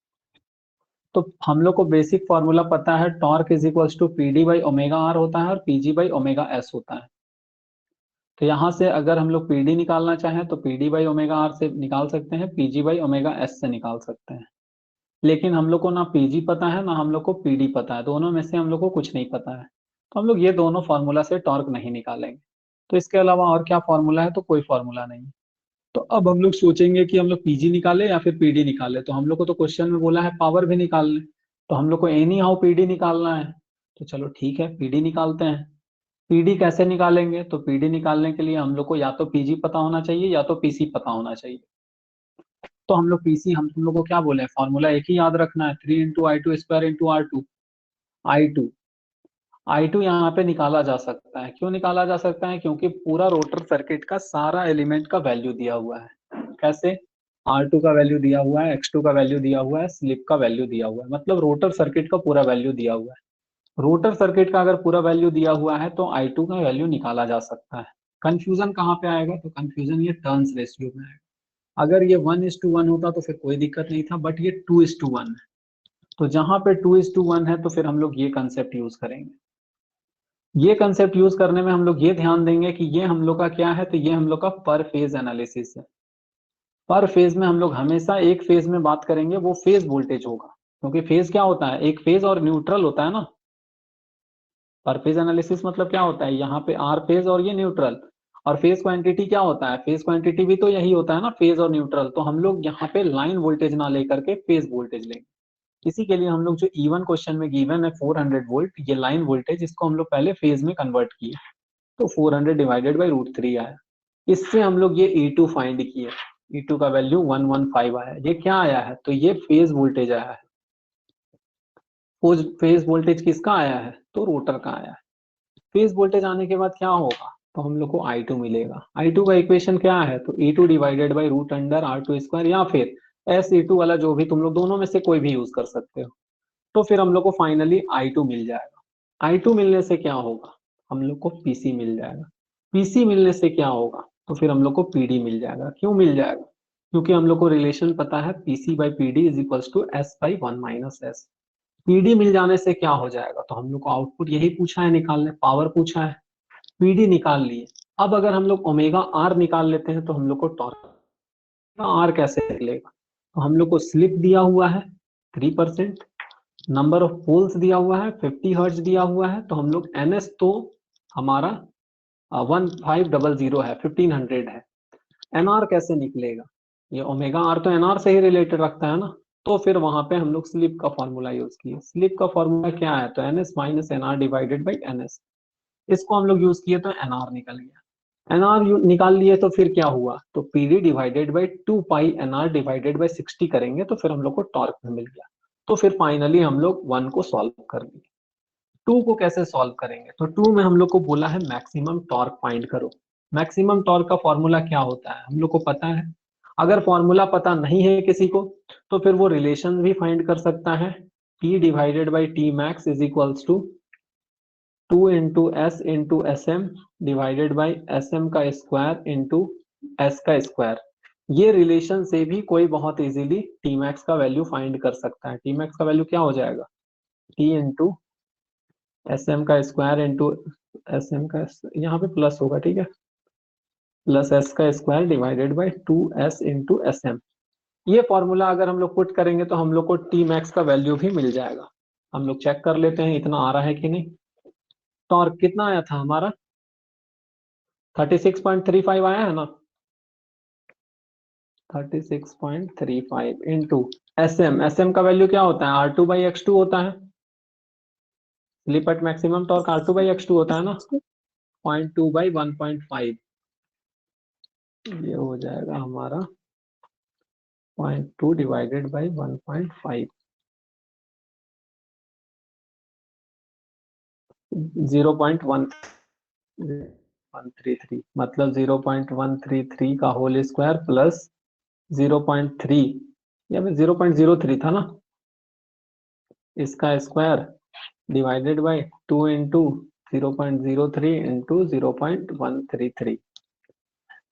तो हम लोग को बेसिक फॉर्मूला पता है, torque is equals to P D by omega R होता है और पीजी बाई ओमेगा एस होता है। तो यहाँ से अगर हम लोग पीडी निकालना चाहें तो पीडी बाई ओमेगा आर से निकाल सकते हैं, पीजी बाई ओमेगा एस से निकाल सकते हैं। लेकिन हम लोग को ना पीजी पता है ना हम लोग को पीडी पता है, दोनों में से हम लोग को कुछ नहीं पता है। तो हम लोग ये दोनों फॉर्मूला से टॉर्क नहीं निकालेंगे। तो इसके अलावा और क्या फॉर्मूला है? तो कोई फॉर्मूला नहीं। तो अब हम लोग सोचेंगे कि हम लोग पीजी निकाले या फिर पीडी निकाले। तो हम लोग को तो क्वेश्चन में बोला है पावर भी निकाल ले, तो हम लोग को एनी हाउ पीडी निकालना है। तो चलो ठीक है, पीडी निकालते हैं। पीडी कैसे निकालेंगे? तो पीडी निकालने के लिए हम लोग को या तो पीजी पता होना चाहिए या तो पीसी पता होना चाहिए। तो हम लोग पीसी, हम तुम लोग को क्या बोले, फॉर्मूला एक ही याद रखना है, 3 into I two square into R two. I two यहाँ पे निकाला जा सकता है। क्यों निकाला जा सकता है? क्योंकि पूरा रोटर सर्किट का सारा एलिमेंट का वैल्यू दिया हुआ है। कैसे? R2 का वैल्यू दिया हुआ है, X2 का वैल्यू दिया हुआ है, स्लिप का वैल्यू दिया हुआ है, मतलब रोटर सर्किट का पूरा वैल्यू दिया हुआ है। रोटर सर्किट का अगर पूरा वैल्यू दिया हुआ है तो I2 का वैल्यू निकाला जा सकता है। कंफ्यूजन कहाँ पे आएगा? तो कंफ्यूजन ये टर्न्स रेशियो में आएगा। अगर ये 1:1 होता तो फिर कोई दिक्कत नहीं था, बट ये 2:1 है। तो जहां पे 2:1 है तो फिर हम लोग ये कंसेप्ट यूज करेंगे। ये कंसेप्ट यूज करने में हम लोग ये ध्यान देंगे कि ये हम लोग का क्या है, तो ये हम लोग का पर फेज एनालिसिस है। पर फेज में हम लोग हमेशा एक फेज में बात करेंगे, वो फेज वोल्टेज होगा। क्योंकि फेज क्या होता है? एक फेज और न्यूट्रल होता है ना। पर फेज एनालिसिस मतलब क्या होता है? यहाँ पे आर फेज और ये न्यूट्रल। और फेज क्वांटिटी क्या होता है? फेज क्वांटिटी भी तो यही होता है ना, फेज और न्यूट्रल। तो हम लोग यहाँ पे लाइन वोल्टेज ना लेकर के फेज वोल्टेज लेंगे। इसी के लिए हम लोग जो E1 क्वेश्चन में गिवन है 400 वोल्ट, ये लाइन वोल्टेज, इसको हम लोग पहले फेज में कन्वर्ट किए तो 400 डिवाइडेड बाई √3 आया। इससे हम लोग ये E2 फाइंड किए। E2 का वैल्यू 115 आया। ये क्या आया है? तो ये फेज वोल्टेज आया है। फेज वोल्टेज किसका आया है? तो रोटर का आया है। फेज वोल्टेज आने के बाद क्या होगा? तो हम लोग को I2 मिलेगा। I2 का इक्वेशन क्या है? तो E2 divided by √R2 square, या फिर SE2 वाला जो भी तुम लोग दोनों में से कोई भी यूज कर सकते हो। तो फिर हम लोग को फाइनली I2 मिल जाएगा। I2 मिलने से क्या होगा? हम लोग को PC मिल जाएगा। PC मिलने से क्या होगा? तो फिर हम लोग को PD मिल जाएगा। क्यों मिल जाएगा? क्योंकि हम लोग को रिलेशन पता है PC by PD is equals to S by 1 minus S। PD मिल जाने से क्या हो जाएगा? तो हम लोग को आउटपुट यही पूछा है निकालने, पावर पूछा है, PD निकाल लिए। अब अगर हम लोग ओमेगा R निकाल लेते हैं तो हम लोग को टॉर्क R कैसे निकलेगा? तो हम लोग को स्लिप दिया हुआ है 3%, नंबर ऑफ पोल्स दिया हुआ है 50 हर्ट्ज दिया हुआ है। तो हम लोग NS तो हमारा 1500 है, 1500 है। NR कैसे निकलेगा? ये ओमेगा R तो NR से ही रिलेटेड रखता है ना। तो फिर वहां पे हम लोग स्लिप का फॉर्मूला यूज किए। स्लिप का फॉर्मूला क्या है? तो NS minus NR divided by NS। इसको हम लोग यूज किए तो NR निकल गया। NR निकाल लिए तो फिर क्या हुआ? तो PD divided by 2 pi NR divided by 60 करेंगे तो फिर हम लोग को टॉर्क में मिल गया। तो फिर फाइनली हम लोग 1 को सॉल्व कर लिए। 2 को कैसे सॉल्व करेंगे? तो 2 में हम लोग को बोला है मैक्सिमम टॉर्क फाइंड करो। मैक्सिमम टॉर्क का फॉर्मूला क्या होता है? हम लोग को पता है। अगर फॉर्मूला पता नहीं है किसी को तो फिर वो रिलेशन भी फाइंड कर सकता है। T divided by T max is equals to 2 into S into SM divided by SM का स्क्वायर इंटू S का स्क्वायर। ये रिलेशन से भी कोई बहुत इजीली टी मैक्स का वैल्यू फाइंड कर सकता है। टी मैक्स का वैल्यू क्या हो जाएगा, टी इंटू एस एम का स्क्वायर इंटू एस एम का, यहाँ पे प्लस होगा, ठीक है, प्लस एस का square divided by 2s into S M. ये फॉर्मूला अगर हम लोग पुट करेंगे तो हम लोग को टी मैक्स का वैल्यू भी मिल जाएगा। हम लोग चेक कर लेते हैं इतना आ रहा है कि नहीं। टॉर्क कितना आया था हमारा, 36.35 आया है ना, 36.35 into S M. S M का वैल्यू क्या होता है, R2/X2 होता है। Slip eight maximum torque R2/X2 होता है ना, 0.2/1.5। ये हो जाएगा हमारा 0.2 डिवाइडेड बाई 1.5, 0.133, मतलब 0.133 का होल स्क्वायर प्लस 0.3, या फिर 0.03 था ना, इसका square divided by 2 into 0.03 into 0.133।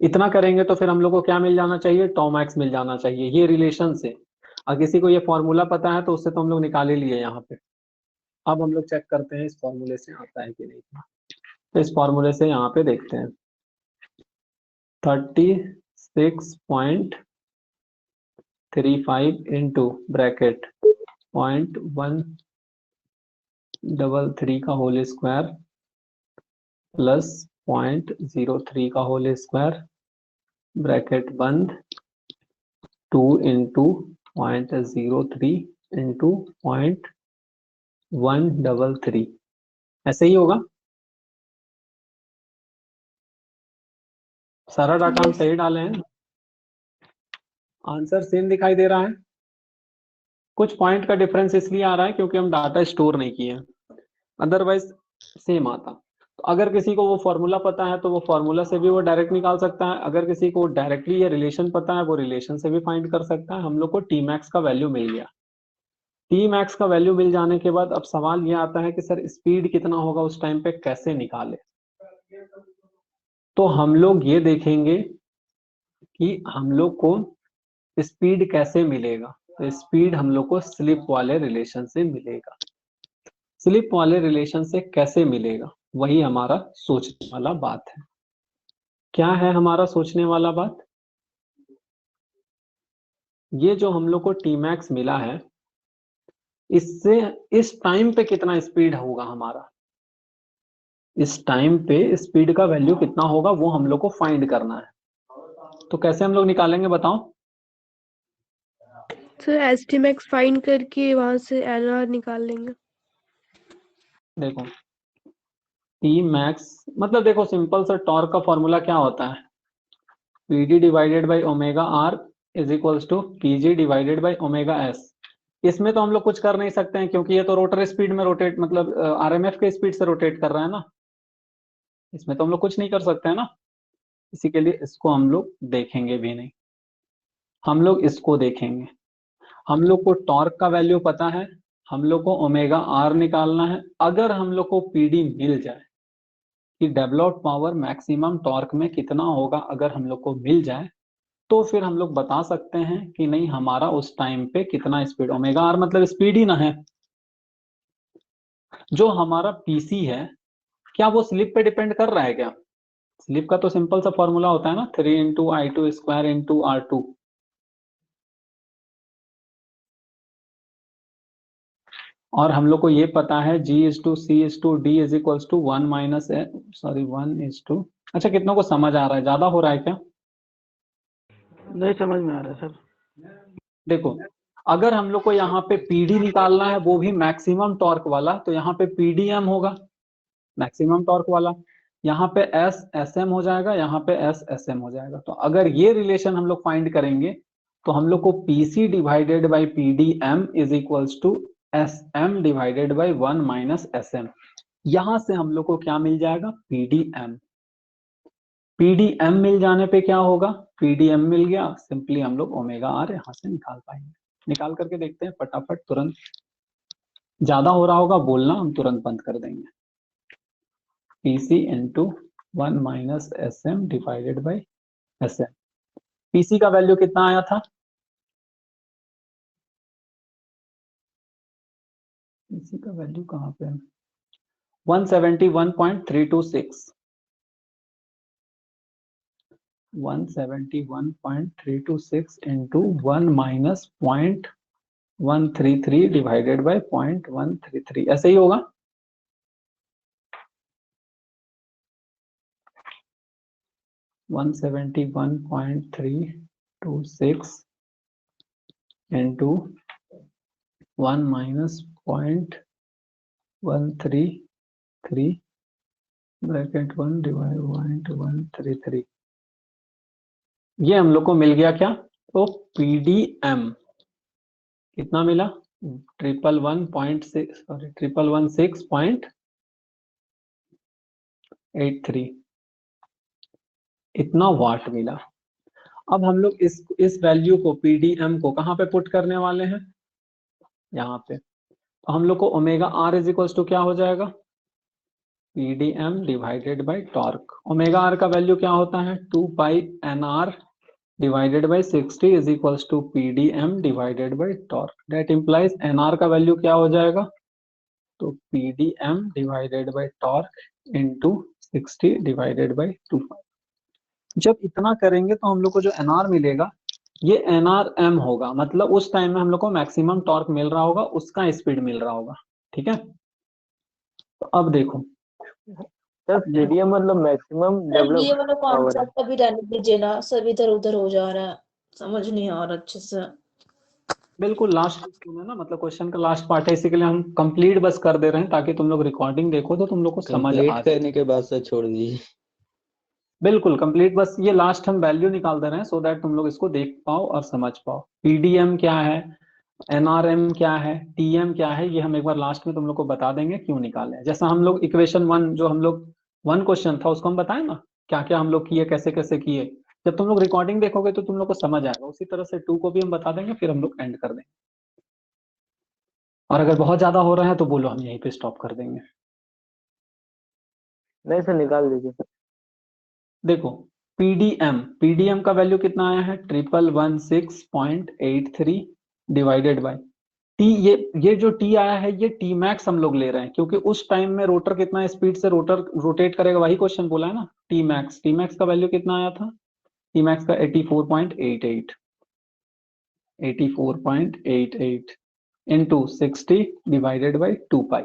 इतना करेंगे तो फिर हम लोग को क्या मिल जाना चाहिए, टॉमैक्स मिल जाना चाहिए ये रिलेशन से। अगर किसी को ये फॉर्मूला पता है तो उससे तो हम लोग निकाल ही लिए यहाँ पे। अब हम लोग चेक करते हैं इस फॉर्मूले से आता है कि नहीं। तो इस फॉर्मूले से यहाँ पे देखते हैं, 36.35 इंटू ब्रैकेट 0.133 का होल स्क्वायर प्लस 0.03 का होल स्क्वायर ब्रैकेट बंद 2 इंटू 0.03 इंटू 0.133, ऐसे ही होगा। सारा डाटा हम Yes. सही डाले हैं, आंसर सेम दिखाई दे रहा है। कुछ पॉइंट का डिफरेंस इसलिए आ रहा है क्योंकि हम डाटा स्टोर नहीं किए, अदरवाइज सेम आता। तो अगर किसी को वो फॉर्मूला पता है तो वो फॉर्मूला से भी वो डायरेक्ट निकाल सकता है, अगर किसी को डायरेक्टली ये रिलेशन पता है वो रिलेशन से भी फाइंड कर सकता है। हम लोग को टी मैक्स का वैल्यू मिल गया। टी मैक्स का वैल्यू मिल जाने के बाद अब सवाल ये आता है कि सर स्पीड कितना होगा उस टाइम पे, कैसे निकाले। तो हम लोग ये देखेंगे कि हम लोग को स्पीड कैसे मिलेगा। तो स्पीड हम लोग को स्लिप वाले रिलेशन से मिलेगा। स्लिप वाले रिलेशन से कैसे मिलेगा, वही हमारा सोचने वाला बात है। क्या है हमारा सोचने वाला बात, ये जो हम लोग को टी मैक्स मिला है इससे इस टाइम पे कितना स्पीड होगा हमारा, इस टाइम पे स्पीड का वैल्यू कितना होगा वो हम लोग को फाइंड करना है। तो कैसे हम लोग निकालेंगे बताओ। सर एस्टीमेक्स फाइंड करके वहां से एलआर निकाल लेंगे। देखो टी मैक्स मतलब देखो सिंपल सा टॉर्क का फॉर्मूला क्या होता है, PD divided by omega R is equals to PG divided by omega S. इसमें तो हम लोग कुछ कर नहीं सकते हैं क्योंकि ये तो रोटर स्पीड में रोटेट मतलब आरएमएफ के स्पीड से रोटेट कर रहा है ना, इसमें तो हम लोग कुछ नहीं कर सकते हैं ना। इसी के लिए इसको हम लोग देखेंगे भी नहीं, हम लोग इसको देखेंगे। हम लोग को टॉर्क का वैल्यू पता है, हम लोग को ओमेगा आर निकालना है। अगर हम लोग को पीडी मिल जाए कि डेवलप्ड पावर मैक्सिमम टॉर्क में कितना होगा, अगर हम लोग को मिल जाए तो फिर हम लोग बता सकते हैं कि नहीं हमारा उस टाइम पे कितना स्पीड, ओमेगा आर मतलब स्पीड ही ना है। जो हमारा पीसी है क्या वो स्लिप पे डिपेंड कर रहा है क्या, स्लिप का तो सिंपल सा फॉर्मूला होता है ना 3 into I two square into R two. और हम लोग को ये पता है G is to C is to D is equals to 1 minus sorry 1 is to, अच्छा कितनों को समझ आ रहा है, ज्यादा हो रहा है क्या, नहीं समझ में आ रहा है सर। देखो अगर हम लोग को यहाँ पे पीडी निकालना है वो भी मैक्सिमम टॉर्क वाला, तो यहाँ पे पीडीएम होगा मैक्सिमम टॉर्क वाला, यहाँ पे एस एस एम हो जाएगा, यहाँ पे एस एस एम हो जाएगा। तो अगर ये रिलेशन हम लोग फाइंड करेंगे तो हम लोग को PC divided by PDM is equals to S M divided by 1 minus S M. यहां से हम लोग को क्या मिल जाएगा, पीडीएम। पीडीएम मिल जाने पे क्या होगा, पीडीएम मिल गया, सिंपली हम लोग ओमेगा आर यहां से निकाल पाएंगे। निकाल करके देखते हैं फटाफट, तुरंत। ज्यादा हो रहा होगा बोलना, हम तुरंत बंद कर देंगे। PC into 1 minus S M divided by S M, PC का वैल्यू कितना आया था? पीसी का वैल्यू कहाँ पे है? 171.326 171.326 into 1 minus 0.133 divided by 0.133 ऐसे ही होगा। One 171.326 into 1 minus 0.133 bracket 1 divide 133 ये हम लोग को मिल गया क्या? तो पीडीएम कितना मिला? 111.6.83 इतना वाट मिला। अब हम लोग इस वैल्यू को पीडीएम को कहां पे पुट करने वाले हैं? यहाँ पे। तो हम लोग को omega R is equals to क्या हो जाएगा? PDM divided by torque. Omega R का वैल्यू क्या होता है? 2 pi N R divided by 60 is equals to PDM divided by torque. That implies N R का वैल्यू क्या हो जाएगा? तो PDM divided by torque into 60 divided by 2। जब इतना करेंगे तो हम लोग को जो एनआर मिलेगा ये एनआरएम होगा, मतलब उस टाइम में हम लोग को मैक्सिमम टॉर्क मिल रहा होगा, उसका स्पीड मिल रहा होगा। ठीक है, तो अब देखो सर पीडीएम मतलब मैक्सिमम ये डेवलप वाला पावर है। कॉन्सेप्ट अभी रहने दीजिए ना, सब इधर उधर हो जा रहा है, समझ नहीं आ रहा अच्छे से। बिल्कुल लास्ट है ना, मतलब क्वेश्चन का लास्ट पार्ट है, इसी के लिए हम कंप्लीट बस कर दे रहे हैं ताकि तुम लोग रिकॉर्डिंग देखो तो तुम लोग को समझ आ कंप्लीट जाए। करने के बाद से छोड़ दीजिए। बिल्कुल कंप्लीट, बस ये लास्ट हम वैल्यू निकाल दे रहे हैं सो दैट तुम लोग इसको देख पाओ और समझ पाओ। पीडीएम क्या है, एनआरएम क्या है, टीएम क्या है, ये हम एक बार लास्ट में तुम लोग को बता देंगे क्यों निकाले। जैसा हम लोग इक्वेशन 1 जो हम लोग 1 क्वेश्चन था उसको हम बताए ना क्या क्या हम लोग किए, कैसे कैसे किए। जब तुम लोग रिकॉर्डिंग देखोगे तो तुम लोग को समझ आएगा। उसी तरह से 2 को भी हम बता देंगे, फिर हम लोग एंड कर देंगे। और अगर बहुत ज्यादा हो रहा है तो बोलो, हम यहीं पे स्टॉप कर देंगे। नहीं सर निकाल दीजिए। देखो पीडीएम का वैल्यू कितना आया है? 1116.83 डिवाइडेड बाय टी। ये जो टी आया है ये टी मैक्स हम लोग ले रहे हैं क्योंकि उस टाइम में रोटर कितना स्पीड से रोटर रोटेट करेगा, वही क्वेश्चन बोला है ना। टी मैक्स का वैल्यू कितना आया था? टी मैक्स का 84.88 इनटू 60 डिवाइडेड बाय 2 पाई।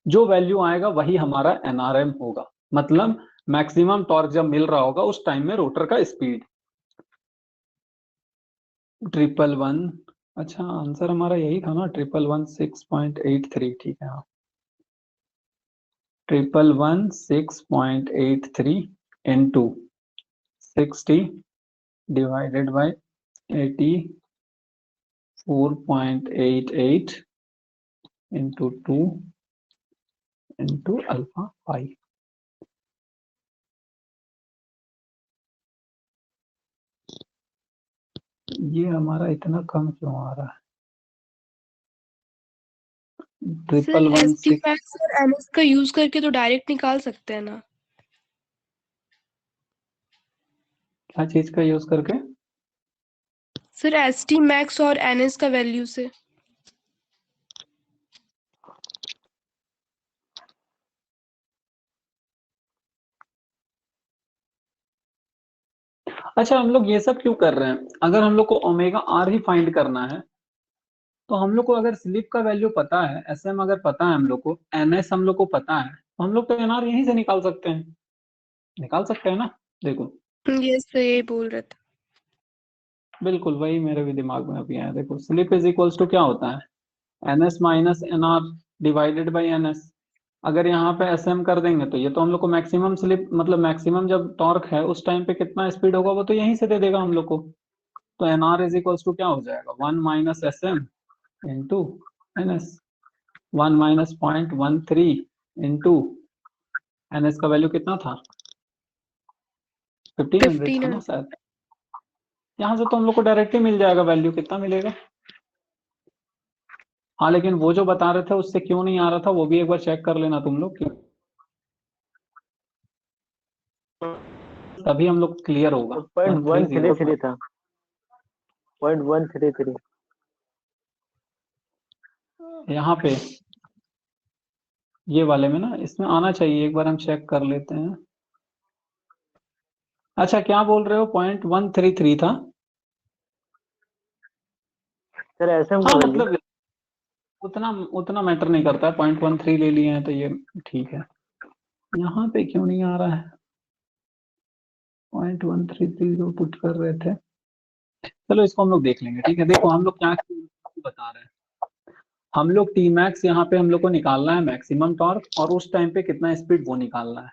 जो वैल्यू आएगा वही हमारा एनआरएम होगा, मतलब मैक्सिमम टॉर्क जब मिल रहा होगा उस टाइम में रोटर का स्पीड। 111, अच्छा आंसर हमारा यही था ना, 1116.83। ठीक है, 1116.83 into 60 divided by 84.88 into 2 into alpha pi। ये हमारा इतना कम क्यों आ रहा है? सर एसटी 1116 मैक्स और एनएस का यूज करके तो डायरेक्ट निकाल सकते हैं ना। क्या चीज का यूज करके? सर एसटी मैक्स और एनएस का वैल्यू से। अच्छा हम लोग ये सब क्यों कर रहे हैं? अगर हम लोग को ओमेगा आर ही फाइंड करना है तो हम लोग को अगर स्लिप का वैल्यू पता है, एसएम अगर पता है हम लोग को, एनएस हम लोग को पता है, तो हम लोग तो एनआर यहीं से निकाल सकते हैं। निकाल सकते हैं ना। देखो ये सर यही बोल रहे थे। बिल्कुल वही मेरे भी दिमाग में अभी आया। देखो स्लिप इज इक्वल्स टू क्या होता है? NS minus NR divided by NS. अगर यहाँ पे एसएम कर देंगे तो ये तो हम लोग को मैक्सिमम स्लिप, मतलब मैक्सिमम जब टॉर्क है उस टाइम पे कितना स्पीड होगा वो तो यहीं से दे देगा हम लोग को। तो एनआर इज इक्वल्स टू क्या हो जाएगा? 1 minus SM into NS. 1 minus 0.13 into NS का वैल्यू कितना था? 1500 था ना 1500। शायद। यहाँ से तो हम लोग को डायरेक्टली मिल जाएगा वैल्यू, कितना मिलेगा। हाँ लेकिन वो जो बता रहे थे उससे क्यों नहीं आ रहा था वो भी एक बार चेक कर लेना तुम लोग, तभी हम लोग क्लियर होगा। 1.133 था। 0.133 यहाँ पे ये वाले में ना, इसमें आना चाहिए, एक बार हम चेक कर लेते हैं। अच्छा क्या बोल रहे हो, 0.133 था? सर ऐसे हम हाँ कर लिए। मतलब उतना उतना मैटर नहीं करता है, 0.13 ले लिए हैं तो ये ठीक है। यहाँ पे क्यों नहीं आ रहा है? 0.133 जो पुट कर रहे थे, चलो इसको हम लोग देख लेंगे, ठीक है। देखो हम लोग क्या बता रहे हैं, हम लोग टी मैक्स यहाँ पे हम लोग को निकालना है मैक्सिमम टॉर्क, और उस टाइम पे कितना स्पीड वो निकालना है।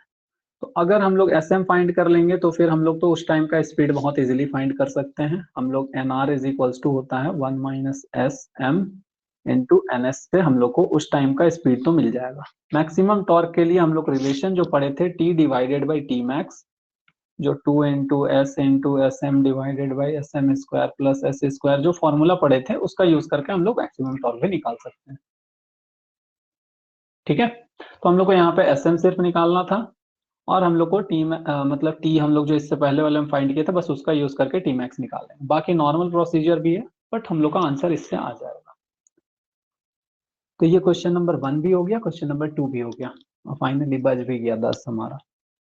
तो अगर हम लोग एस एम फाइंड कर लेंगे तो फिर हम लोग तो उस टाइम का स्पीड बहुत इजीली फाइंड कर सकते हैं। हम लोग N R is equals to होता है 1 minus S M into N S से हम लोग को उस टाइम का स्पीड तो मिल जाएगा। मैक्सिमम टॉर्क के लिए हम लोग रिलेशन जो पढ़े थे T divided by T max, जो 2 into S M divided by S M square plus S square, जो फॉर्मूला पढ़े थे उसका यूज करके हम लोग मैक्सिमम टॉर्क भी निकाल सकते हैं, ठीक है। तो हम लोग को यहाँ पे एस एम सिर्फ निकालना था, और हम लोग को टी मतलब टी हम लोग जो इससे पहले वाले में फाइंड किया था बस उसका यूज करके टी मैक्स निकालें। बाकी नॉर्मल प्रोसीजर भी है, बट हम लोग का आंसर इससे आ जाएगा। तो ये क्वेश्चन नंबर 1 भी हो गया, क्वेश्चन नंबर 2 भी हो गया, और फाइनली बच भी गया 10 हमारा।